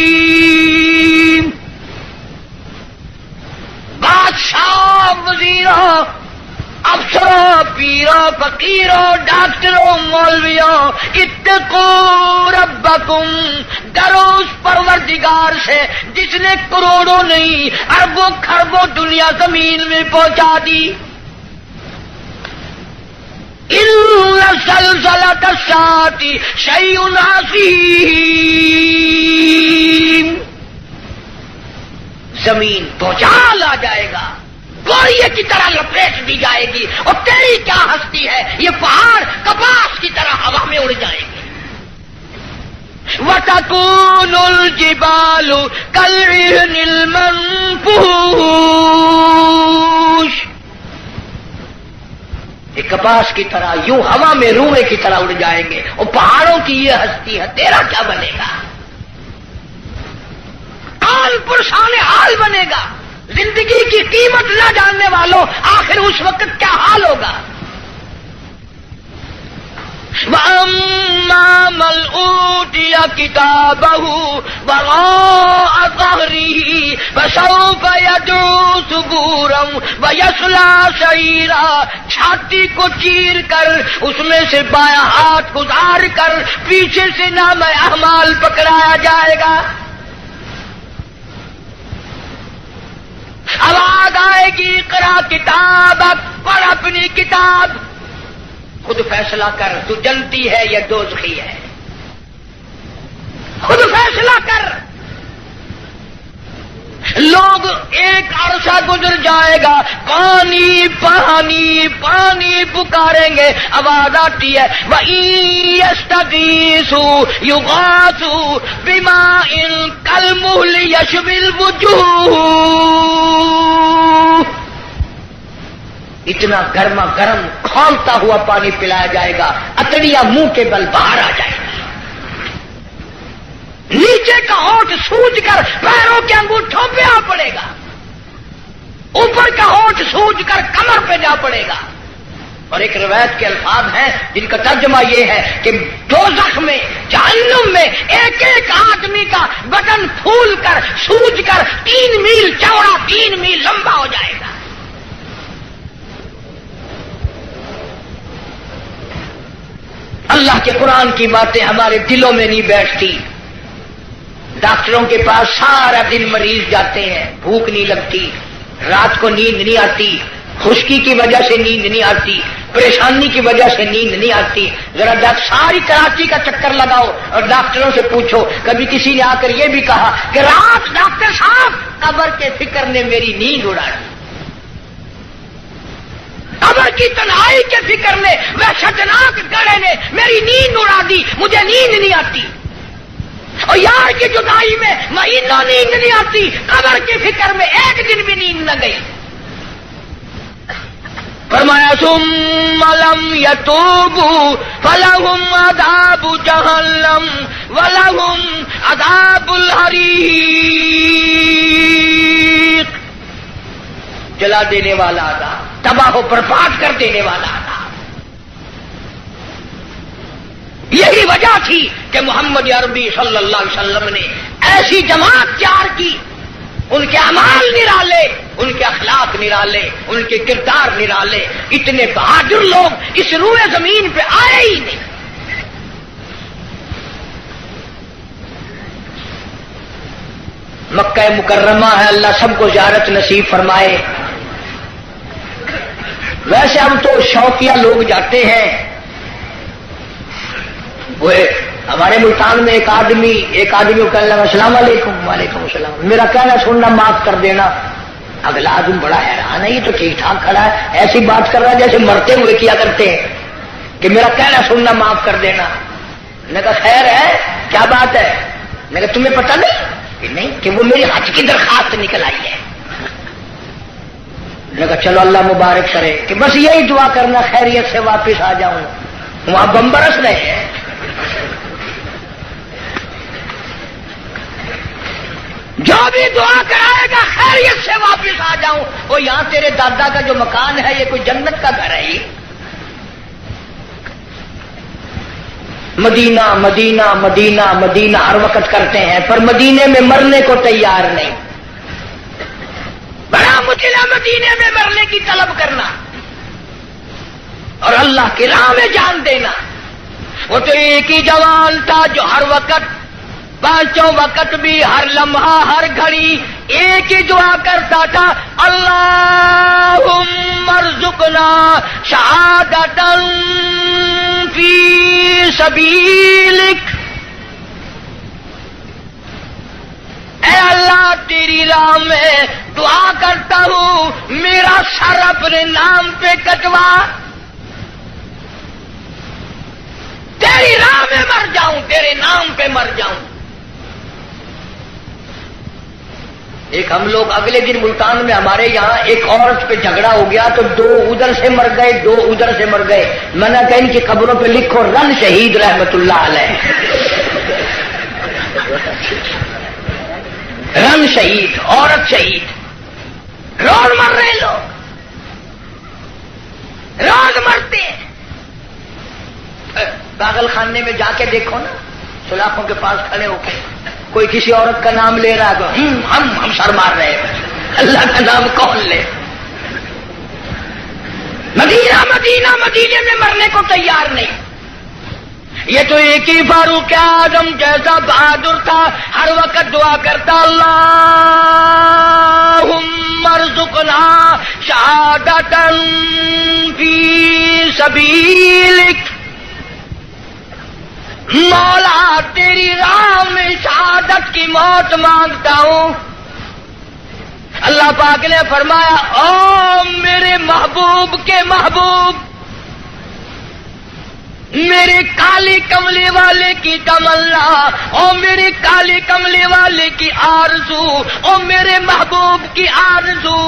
بادشاہ، وزیروں، افسروں، پیروں، فقیروں، ڈاکٹروں، مولویوں، اتقوا ربکم، ڈرو اس پروردگار سے جس نے کروڑوں نہیں اربوں خربوں دنیا زمین میں پہنچا دی۔ ان زلزلۃ الساعۃ شیء عظیم، زمین بھوچال آ جائے گا، گوریے کی طرح لپیٹ دی جائے گی، اور تیری کیا ہستی ہے، یہ پہاڑ کپاس کی طرح ہوا میں اڑ جائیں گے۔ وَتَكُونُ الْجِبَالُ كَالْعِهْنِ الْمَنفُوشِ، یہ کپاس کی طرح یوں ہوا میں روئے کی طرح اڑ جائیں گے، اور پہاڑوں کی یہ ہستی ہے، تیرا کیا بنے گا؟ حال پرسان حال بنے گا۔ زندگی کی قیمت نہ جاننے والوں، آخر اس وقت کیا حال ہوگا؟ وَأَمَّا مَنْ أُوتِيَ كِتَابَهُ وَرَاءَ ظَهْرِهِ فَسَوْفَ يَدْعُو ثُبُورًا وَيَصْلَىٰ سَعِيرًا، چھاتی کو چیر کر اس میں سے بایاں ہاتھ گزار کر پیچھے سے نام اعمال پکڑایا جائے گا۔ آواز آئے گی اقرا کتابک، پڑھ اپنی کتاب، خود فیصلہ کر، تو جنتی ہے یا دوزخی ہے، خود فیصلہ کر۔ لوگ ایک عرصہ گزر جائے گا، پانی پانی پانی پکاریں گے، آواز آتی ہے وَإِن يَسْتَغِيثُوا يُغَاثُوا بِمَاءٍ كَالْمُهْلِ يَشْوِي الْوُجُوهَ، اتنا گرما گرم کھولتا ہوا پانی پلایا جائے گا، اتڑیاں منہ کے بل باہر آ جائے گا، نیچے کا ہونٹ سوج کر پیروں کے انگوٹھوں پہ آ پڑے گا، اوپر کا ہونٹ سوج کر کمر پہ جا پڑے گا۔ اور ایک روایت کے الفاظ ہیں جن کا ترجمہ یہ ہے کہ دوزخ میں، جہنم میں ایک ایک آدمی کا بدن پھول کر سوج کر 3 میل چوڑا 3 میل لمبا ہو جائے گا۔ اللہ کے قرآن کی باتیں ہمارے دلوں میں نہیں بیٹھتی۔ ڈاکٹروں کے پاس سارا دن مریض جاتے ہیں، بھوک نہیں لگتی، رات کو نیند نہیں آتی، خشکی کی وجہ سے نیند نہیں آتی، پریشانی کی وجہ سے نیند نہیں آتی۔ ذرا ساری کراچی کا چکر لگاؤ اور ڈاکٹروں سے پوچھو، کبھی کسی نے آ کر یہ بھی کہا کہ رات ڈاکٹر صاحب قبر کے فکر نے میری نیند اڑا دی۔ قبر کی تنہائی کے فکر نے، وحشتناک گڑھے نے میری نیند اڑا دی، مجھے نیند نہیں آتی، اور یار کی جدائی میں مہینوں نیند نہیں آتی، قبر کی فکر میں ایک دن بھی نیند نہ گئی۔ فرمایا ثم لم يتوبوا فلهم عذاب جہنم ولهم عذاب الحریق، جلا دینے والا عذاب، تباہ و برباد کر دینے والا عذاب۔ یہی وجہ تھی کہ محمد عربی صلی اللہ علیہ وسلم نے ایسی جماعت تیار کی، ان کے اعمال نرالے، ان کے اخلاق نرالے، ان کے کردار نرالے، اتنے بہادر لوگ اس روئے زمین پہ آئے ہی نہیں۔ مکہ مکرمہ ہے، اللہ سب کو زیارت نصیب فرمائے۔ ویسے ہم تو شوقیہ لوگ جاتے ہیں۔ وہ ہمارے ملتان میں ایک آدمی کو کہنے لگا السلام علیکم، وعلیکم السلام، میرا کہنا سننا معاف کر دینا۔ اگلا آدمی بڑا حیران ہے، یہ تو ٹھیک ٹھاک کھڑا ہے، ایسی بات کر رہا ہے جیسے مرتے ہوئے کیا کرتے ہیں کہ میرا کہنا سننا معاف کر دینا۔ میں نے کہا خیر ہے، کیا بات ہے؟ میں نے کہا تمہیں پتہ نہیں کہ نہیں کہ وہ میری حج کی درخواست نکل آئی ہے۔ میں نے کہا چلو اللہ مبارک کرے، کہ بس یہی دعا کرنا خیریت سے واپس آ جاؤں۔ وہاں بم برس رہے ہیں۔ جو بھی دعا کرائے گا خیریت سے واپس آ جاؤں۔ وہ یہاں تیرے دادا کا جو مکان ہے یہ کوئی جنت کا گھر ہے؟ مدینہ مدینہ مدینہ مدینہ ہر وقت کرتے ہیں، پر مدینے میں مرنے کو تیار نہیں۔ بڑا مشکل ہے مدینے میں مرنے کی طلب کرنا اور اللہ کی راہ میں جان دینا۔ وہ تو ایک ہی جوان تھا جو ہر وقت، پانچوں وقت بھی، ہر لمحہ، ہر گھڑی ایک ہی دعا کرتا تھا، اللہم ارزقنا شہادۃ فی سبیلک۔ اے اللہ تیری راہ میں دعا کرتا ہوں، میرا سر اپنے نام پہ کٹوا، تیری راہ میں مر جاؤں، تیرے نام پہ مر جاؤں۔ ایک ہم لوگ اگلے دن ملتان میں ہمارے یہاں ایک عورت پہ جھگڑا ہو گیا تو 2 ادھر سے مر گئے، 2 ادھر سے مر گئے۔ میں نے کہا ان کی قبروں پہ لکھو رن شہید رحمت اللہ علیہ، رن شہید، عورت شہید۔ روز مر رہے لوگ، روز مرتے ہیں۔ پاگل خانے میں جا کے دیکھو نا، سلاخوں کے پاس کھڑے ہو کے کوئی کسی عورت کا نام لے رہا ہے تو ہم سر مار رہے ہیں، اللہ کا نام کون لے؟ مدینہ مدینہ مدینے میں مرنے کو تیار نہیں۔ یہ تو ایک ہی فاروق اعظم جیسا بہادر تھا، ہر وقت دعا کرتا اللہم ارزقنا شہادۃ فی سبیلک۔ مولا تیری راہ میں شہادت کی موت مانگتا ہوں۔ اللہ پاک نے فرمایا او میرے محبوب کے محبوب، میرے کالی کملی والے کی تمنا، او میرے کالی کملی والے کی آرزو، او میرے محبوب کی آرزو،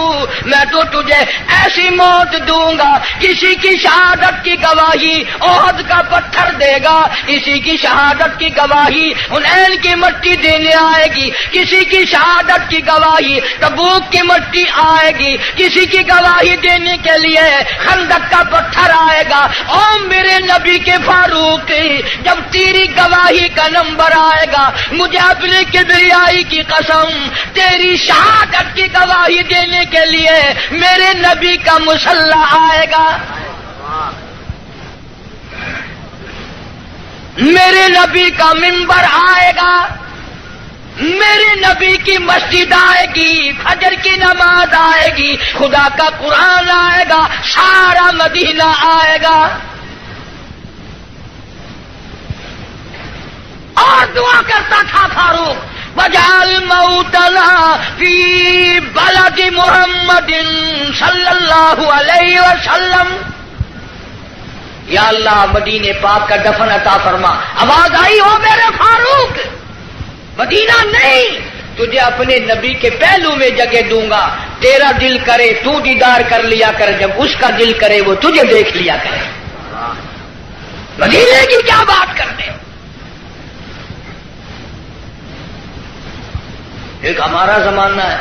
میں تو تجھے ایسی موت دوں گا، کسی کی شہادت کی گواہی احد کا پتھر دے گا، کسی کی شہادت کی گواہی حنین کی مٹی دینے آئے گی، کسی کی شہادت کی گواہی تبوک کی مٹی آئے گی، کسی کی گواہی دینے کے لیے خندق کا پتھر آئے گا۔ او میرے نبی کے فاروق، جب تیری گواہی کا نمبر آئے گا، مجھے اپنے کبریائی کی قسم تیری شہادت کی گواہی دینے کے لیے میرے نبی کا مسلح آئے گا، میرے نبی کا منبر آئے گا، میرے نبی کی مسجد آئے گی، فجر کی نماز آئے گی، خدا کا قرآن آئے گا، سارا مدینہ آئے گا۔ اور دعا کرتا تھا فاروق وجعل موتنا فی بلد محمد صلی اللہ علیہ وسلم، یا اللہ مدینے پاک کا دفن عطا فرما۔ آواز آئی ہو میرے فاروق، مدینہ نہیں، تجھے اپنے نبی کے پہلو میں جگہ دوں گا، تیرا دل کرے تو دیدار کر لیا کر، جب اس کا دل کرے وہ تجھے دیکھ لیا کرے۔ مدینے کی کیا بات کرتے ہو؟ ایک ہمارا زمانہ ہے،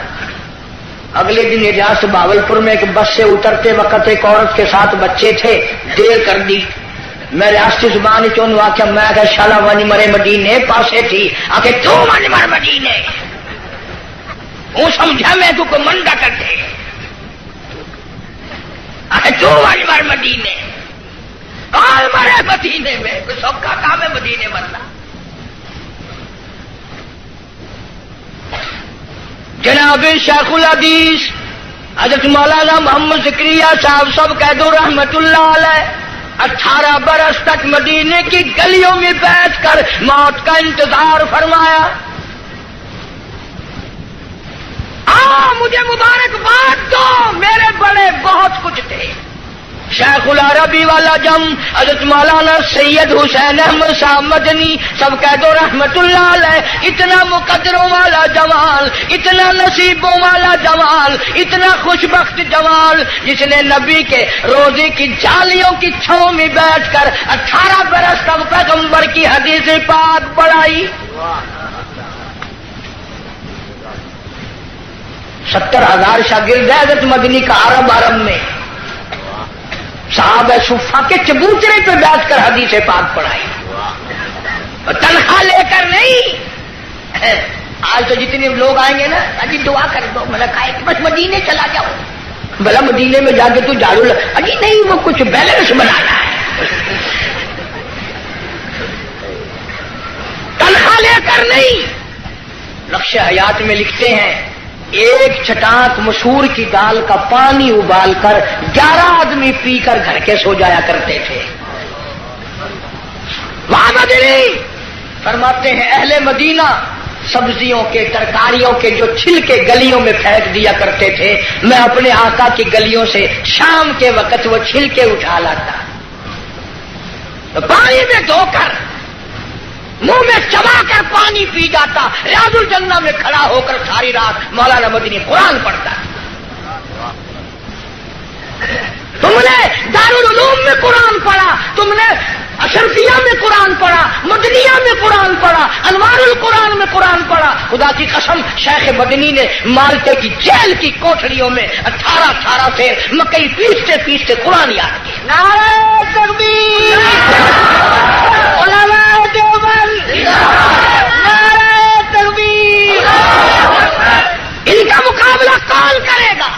اگلے دن اجاز بھاولپور میں ایک بس سے اترتے وقت ایک عورت کے ساتھ بچے تھے، دیر کر دی، میں ریاستی زبان چون واقعہ میں کہ شالا ونی مرے مدینے پاسے تھی، آکے تو ونی مر مدینے، وہ سمجھا میں تو کو منڈا کرتے، آکے تو ونی مر مدینے، کال مرے مدینے میں، کوئی سب کا کام ہے مدینے مرنا۔ جناب شیخ الحدیث حضرت مولانا محمد زکریا صاحب سب قید رحمت اللہ علیہ 18 برس تک مدینے کی گلیوں میں بیٹھ کر موت کا انتظار فرمایا۔ مجھے مبارکباد دو، میرے بڑے بہت کچھ تھے، شیخ العربی والا جم، حضرت مولانا سید حسین احمد صاحب مدنی سب قید رحمت اللہ علیہ، اتنا مقدروں والا جمال، اتنا نصیبوں والا جمال، اتنا خوشبخت جمال، جس نے نبی کے روزے کی جالیوں کی چھاؤں میں بیٹھ کر 18 برس تک پیغمبر کی حدیث پاک پڑھائی۔ 70,000 شاگرد ہے حضرت مدنی کا عرب میں، صحابہ صفا کے چبوترے پہ بیٹھ کر حدیث پاک پڑھائی، تنخواہ لے کر نہیں۔ آج تو جتنے لوگ آئیں گے نا، اجی دعا کر دو، میں نے کہا کہ بس مدینے چلا جاؤ، بھلا مدینے میں جا کے تو جھاڑو اجی نہیں، وہ کچھ بیلنس بنانا ہے، تنخواہ لے کر نہیں۔ نقش حیات میں لکھتے ہیں ایک چٹاک مسور کی دال کا پانی ابال کر 11 آدمی پی کر گھر کے سو جایا کرتے تھے۔ وہاں مدنی فرماتے ہیں اہل مدینہ سبزیوں کے ترکاریوں کے جو چھلکے گلیوں میں پھینک دیا کرتے تھے، میں اپنے آقا کی گلیوں سے شام کے وقت وہ چھلکے اٹھا لاتا، پانی میں دھو کر منہ میں چبا کر پانی پی جاتا، ریاض الجنہ میں کھڑا ہو کر ساری رات مولانا مدنی قرآن پڑھتا۔ تم نے دارالعلوم میں قرآن پڑھا، تم نے اشرفیہ میں قرآن پڑھا، مدنیہ میں قرآن پڑھا، انوار القرآن میں قرآن پڑھا۔ خدا کی قسم شیخ مدنی نے مالٹے کی جیل کی کوٹھریوں میں 18 سے مکئی پیستے پیستے قرآن یاد کیا۔ نعرہ تکبیر، علماء دیوبند، نعرہ تکبیر۔ ان کا مقابلہ کون کرے گا؟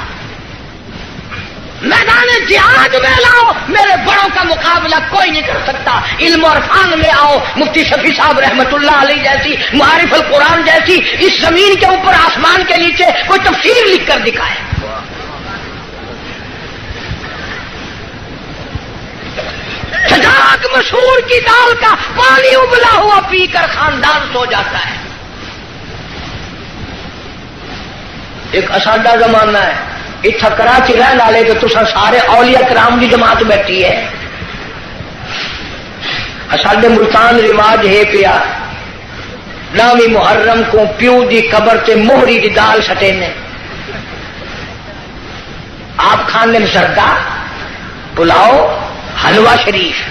میدان جہاد میں لاؤ، میرے بڑوں کا مقابلہ کوئی نہیں کر سکتا۔ علم اور فن میں آؤ، مفتی شفیع صاحب رحمت اللہ علیہ جیسی، معارف القرآن جیسی، اس زمین کے اوپر آسمان کے نیچے کوئی تفسیر لکھ کر دکھائے۔ سجاگ مسور کی دال کا پانی ابلا ہوا پی کر خاندان سو جاتا ہے۔ ایک اسادہ زمانہ ہے، اتنا کراچی رہنے والے تو تسا سارے اولیاء کرام کی جماعت بیٹھی ہے۔ ساڈے ملتان رواج ہے پیا، نامی محرم کو پیو دی قبر تے موہری دی دال سٹے نے، آپ کھانے میں سردا پلاؤ حلوہ شریف۔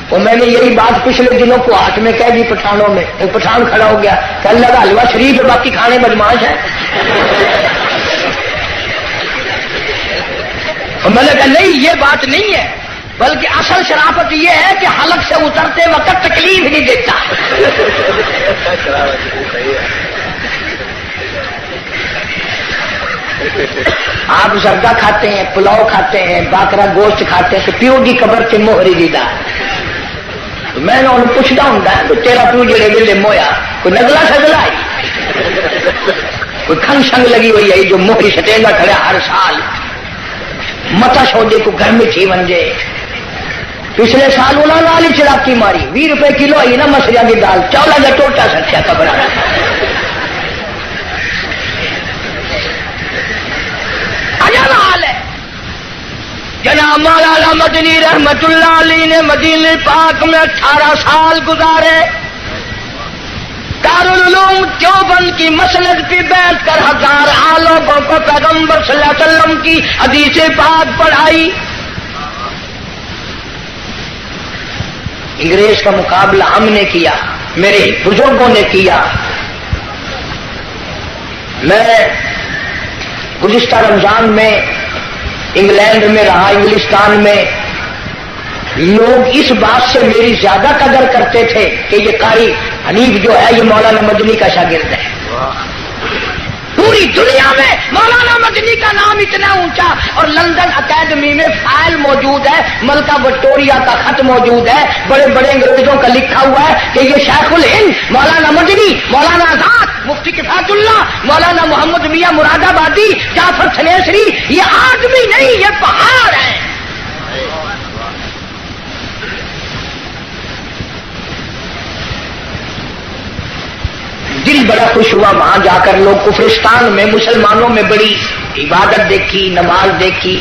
اور میں نے یہی بات پچھلے دنوں کو ہاتھ میں کہہ دی پٹھانوں میں، ایک پٹھان کھڑا ہو گیا کہ اللہ کا حلوہ شریف ہے، باقی کھانے بدماش ہے۔ اور میں نے کہا نہیں، یہ بات نہیں ہے، بلکہ اصل شرافت یہ ہے کہ حلق سے اترتے وقت تکلیف نہیں دیتا۔ آپ زردہ کھاتے ہیں، پلاؤ کھاتے ہیں، باکرا گوشت کھاتے ہیں، تو پیو کی قبر سے موہری دی دال۔ میں نے انہوں پوچھتا ہوں تو تیرا پیو جڑے ویلے مویا کوئی نگلا سگلا آئی، کوئی کھنگ شنگ لگی ہوئی ہے جو موہری سٹینگا کھڑا ہر سال متا سودے کو گھر میں تھی ونجے۔ پچھلے سال انہوں نے چڑاکی ماری، 20 روپے کلو آئی نا مسریاں کی دال، چولا کا ٹوٹا سکیا قبر۔ مولانا مدنی رحمت اللہ علیہ نے مدینہ پاک میں 18 سال گزارے. دارالعلوم دیوبند کی مسند پہ بیٹھ کر 1000 لوگوں کو پیغمبر صلی اللہ علیہ وسلم کی حدیث پاک پڑھائی. انگریز کا مقابلہ ہم نے کیا، میرے بزرگوں نے کیا. میں گزشتہ رمضان میں انگلینڈ میں رہا، انگلستان میں. لوگ اس بات سے میری زیادہ قدر کرتے تھے کہ یہ قاری حنیف جو ہے یہ مولانا مدنی کا شاگرد ہے. پوری دنیا میں مولانا مدنی کا نام اتنا اونچا، اور لندن اکیڈمی میں فائل موجود ہے، ملکہ وکٹوریہ کا خط موجود ہے، بڑے بڑے انگریزوں کا لکھا ہوا ہے کہ یہ شیخ الہند مولانا مدنی، مولانا آزاد، مفتی کفایت اللہ، مولانا محمد میاں مراد آبادی، جعفر تھنیسری، یہ آدمی نہیں، یہ پہاڑ ہے. دل بڑا خوش ہوا وہاں جا کر. لوگ کفرستان میں مسلمانوں میں بڑی عبادت دیکھی، نماز دیکھی.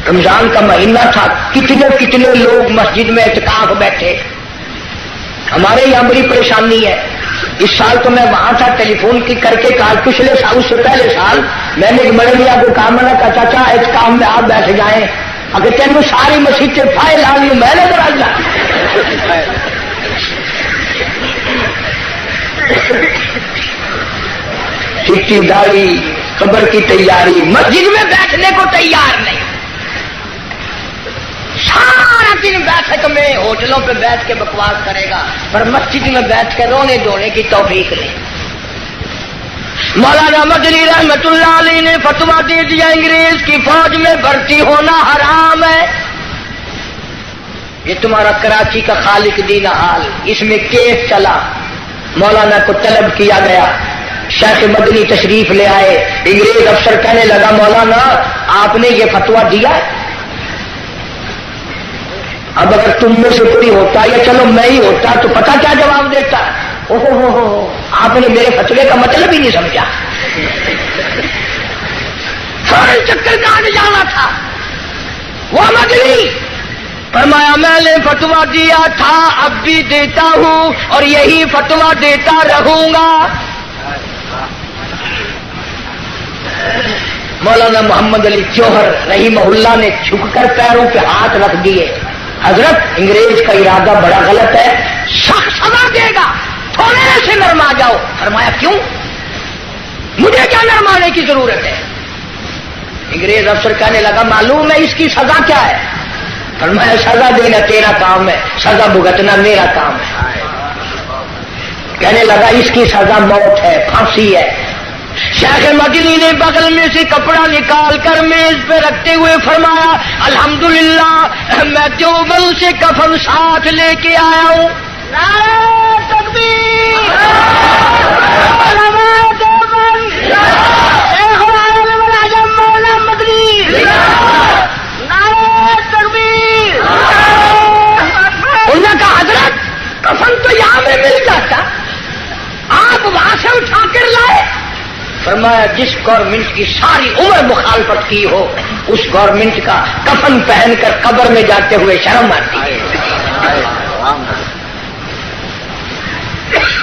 رمضان کا مہینہ تھا، کتنے لوگ مسجد میں اعتکاف بیٹھے. ہمارے یہاں بڑی پریشانی ہے. اس سال تو میں وہاں تھا، ٹیلی فون کی کر کے کہا، پچھلے سال اس سے پہلے سال میں نے مڑیا کو کہا، میں نے کہا چاچا اعتکاف میں آپ بیٹھ جائیں. اگر تینوں ساری مسجد سے فائل آ لی میں نے ذرا جا چٹی داڑھی قبر کی تیاری، مسجد میں بیٹھنے کو تیار نہیں. سارا دن بیٹھک میں ہوٹلوں پہ بیٹھ کے بکواس کرے گا، پر مسجد میں بیٹھ کے رونے دھونے کی توفیق نہیں. مولانا مدنی رحمت اللہ علیہ نے فتویٰ دے دیا انگریز کی فوج میں بھرتی ہونا حرام ہے. یہ تمہارا کراچی کا خالق دین حال، اس میں کیس چلا. مولانا کو طلب کیا گیا، شیخ مدنی تشریف لے آئے. انگریز افسر کہنے لگا مولانا آپ نے یہ فتویٰ دیا، اب اگر تم میں سے کوئی ہوتا یا چلو میں ہی ہوتا تو پتہ کیا جواب دیتا. اوہو آپ نے میرے فتوے کا مطلب ہی نہیں سمجھا. فوراً چکر کاٹ جانا تھا. وہ مدنی فرمایا میں نے فتویٰ دیا تھا، اب بھی دیتا ہوں اور یہی فتویٰ دیتا رہوں گا. مولانا محمد علی جوہر رحمہ اللہ نے جھک کر پیروں پہ ہاتھ رکھ دیے. حضرت انگریز کا ارادہ بڑا غلط ہے، سخت سزا دے گا، تھوڑے سے نرما جاؤ. فرمایا کیوں؟ مجھے کیا نرمانے کی ضرورت ہے؟ انگریز افسر کہنے لگا معلوم ہے اس کی سزا کیا ہے؟ فرمایا سزا دینا تیرا کام ہے، سزا بھگتنا میرا کام ہے. کہنے لگا اس کی سزا موت ہے، پھانسی ہے. شیخ مدنی نے بغل میں سے کپڑا نکال کر میز پہ رکھتے ہوئے فرمایا الحمدللہ میں دیوبند سے کفن ساتھ لے کے آیا ہوں. نعرہ تکبیر، علماء دیوبند، شیخ العالم العظم مولانا مدنی، نعرہ تکبیر. انہوں نے کہا حضرت کفن تو یہاں میں مل جاتا، آپ وہاں سے اٹھا کر لائے. فرمایا جس گورنمنٹ کی ساری عمر مخالفت کی ہو اس گورنمنٹ کا کفن پہن کر قبر میں جاتے ہوئے شرم آتی ہے.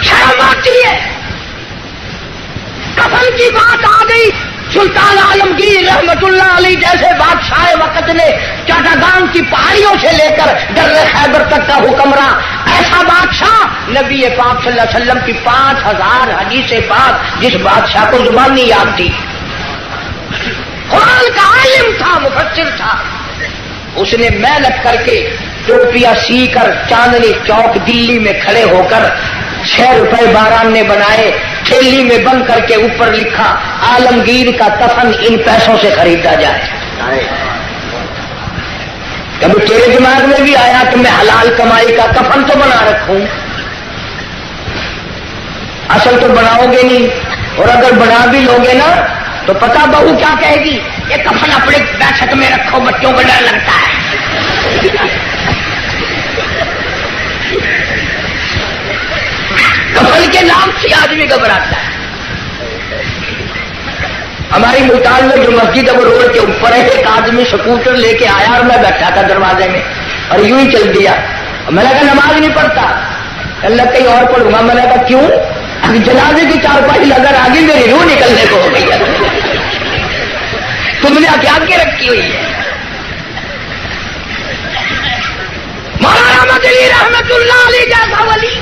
شرم آتی ہے. کفن کی بات آ گئی. سلطان عالمگیر رحمت اللہ علیہ جیسے بادشاہ وقت نے چاٹاگان کی پہاڑیوں سے لے کر در خیبر تک کا حکمراں، ایسا بادشاہ نبی پاک صلی اللہ علیہ وسلم کی 5000 حدیث پاک جس بادشاہ کو زبان نہیں یاد تھی، قرآن کا عالم تھا، مفسر تھا، اس نے محنت کر کے ٹوپیاں سی کر چاندنی چوک دلی میں کھڑے ہو کر 6 روپے باران نے بنائے، تھیلی میں بند کر کے اوپر لکھا عالمگیر کا کفن ان پیسوں سے خریدا جائے. کبھی تیرے دماغ میں بھی آیا کہ میں حلال کمائی کا کفن تو بنا رکھوں؟ اصل تو بناؤ گے نہیں، اور اگر بنا بھی لوگے نا تو پتہ بہو کیا کہے گی، یہ کفن اپنے بیٹھک میں رکھو بچوں کو ڈر لگتا ہے. کفن کے نام سے آدمی گھبراتا ہے. ہماری ملتان میں جو مسجد ہے وہ روڈ کے اوپر ہے. ایک آدمی سکوٹر لے کے آیا اور میں بیٹھا تھا دروازے میں اور یوں ہی چل دیا. میں نے کہا نماز نہیں پڑھتا. اللہ کہیں اور پڑھوں گا. میں نے کہا کیوں؟ ابھی جنازے کی چارپائی لگا آگے میری روح نکلنے کو ہو گئی ہے. تم نے کیا کے رکھی ہوئی ہے؟ مولانا مدنی رحمت اللہ علیہ جیسا ولی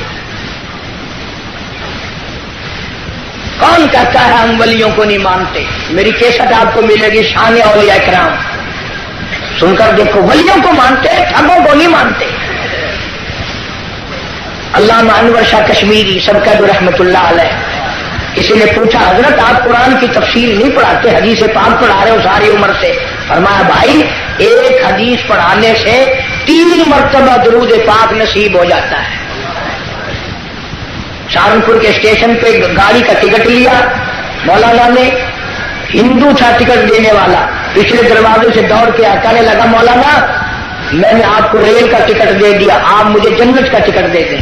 کون کہتا ہے ہم ولیوں کو نہیں مانتے؟ میری کیسٹ آپ کو ملے گی شان اولیاء کرام. سن کر دیکھو ولیوں کو مانتے ٹھگوں کو نہیں مانتے. علامہ انور شاہ کشمیری سبقت رحمت اللہ علیہ، کسی نے پوچھا حضرت آپ قرآن کی تفسیر نہیں پڑھاتے، حدیث پاک پڑھا رہے ہو ساری عمر سے؟ فرمایا بھائی ایک حدیث پڑھانے سے 3 مرتبہ درود پاک نصیب ہو جاتا ہے. سہارنپور کے اسٹیشن پہ گاڑی کا ٹکٹ لیا مولانا نے، ہندو تھا ٹکٹ دینے والا، پچھلے دروازے سے دوڑ کے کہنے لگا مولانا میں نے آپ کو ریل کا ٹکٹ دے دیا، آپ مجھے جنت کا ٹکٹ دے دیں.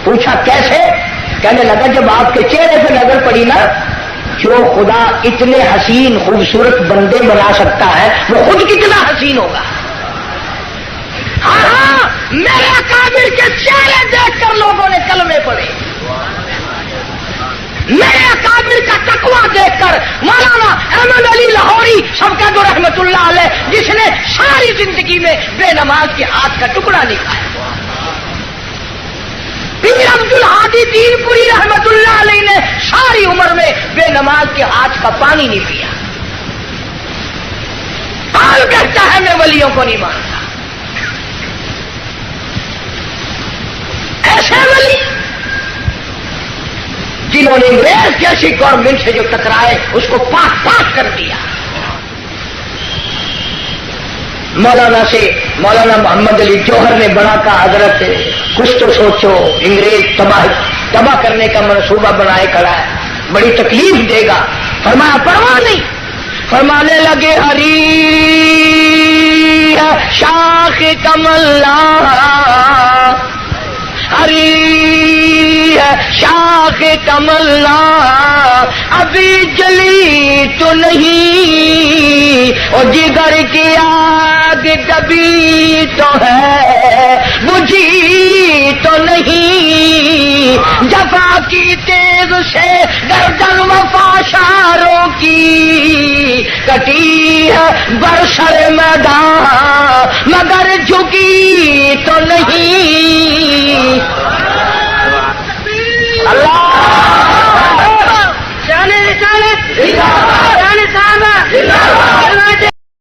پوچھا کیسے؟ کہنے لگا جب آپ کے چہرے پہ نظر پڑی نا، جو خدا اتنے حسین خوبصورت بندے بنا سکتا ہے وہ خود کتنا حسین ہوگا. ہاں میرے اکابر کے چہرے دیکھ کر لوگوں نے کلمے پڑھے، میرے اکابر کا تقویٰ دیکھ کر. مولانا احمد علی لاہوری سبقت رحمت اللہ علیہ جس نے ساری زندگی میں بے نماز کے ہاتھ کا ٹکڑا نہیں کھایا. پیر عبد الحادی دین پوری رحمت اللہ علیہ نے ساری عمر میں بے نماز کے ہاتھ کا پانی نہیں پیا. کون کہتا ہے میں ولیوں کو نہیں مانتا؟ ایسے ولی جنہوں نے انگریز جیسی گورنمنٹ سے جو ٹکرائے اس کو پاک پاک کر دیا. مولانا سے مولانا محمد علی جوہر نے بڑا کہا حضرت کچھ تو سوچو، انگریز تباہ کرنے کا منصوبہ بنائے کھڑا ہے، بڑی تکلیف دے گا. فرمایا پرواہ نہیں. فرمانے لگے ہری شاخ کمل ہری شاخ کمل ابھی جلی تو نہیں، اور جگر کی آگ کبھی تو ہے بجھی تو نہیں. جفا کی تیز سے گردن وفاشاروں کی کٹی ہے برسر میدان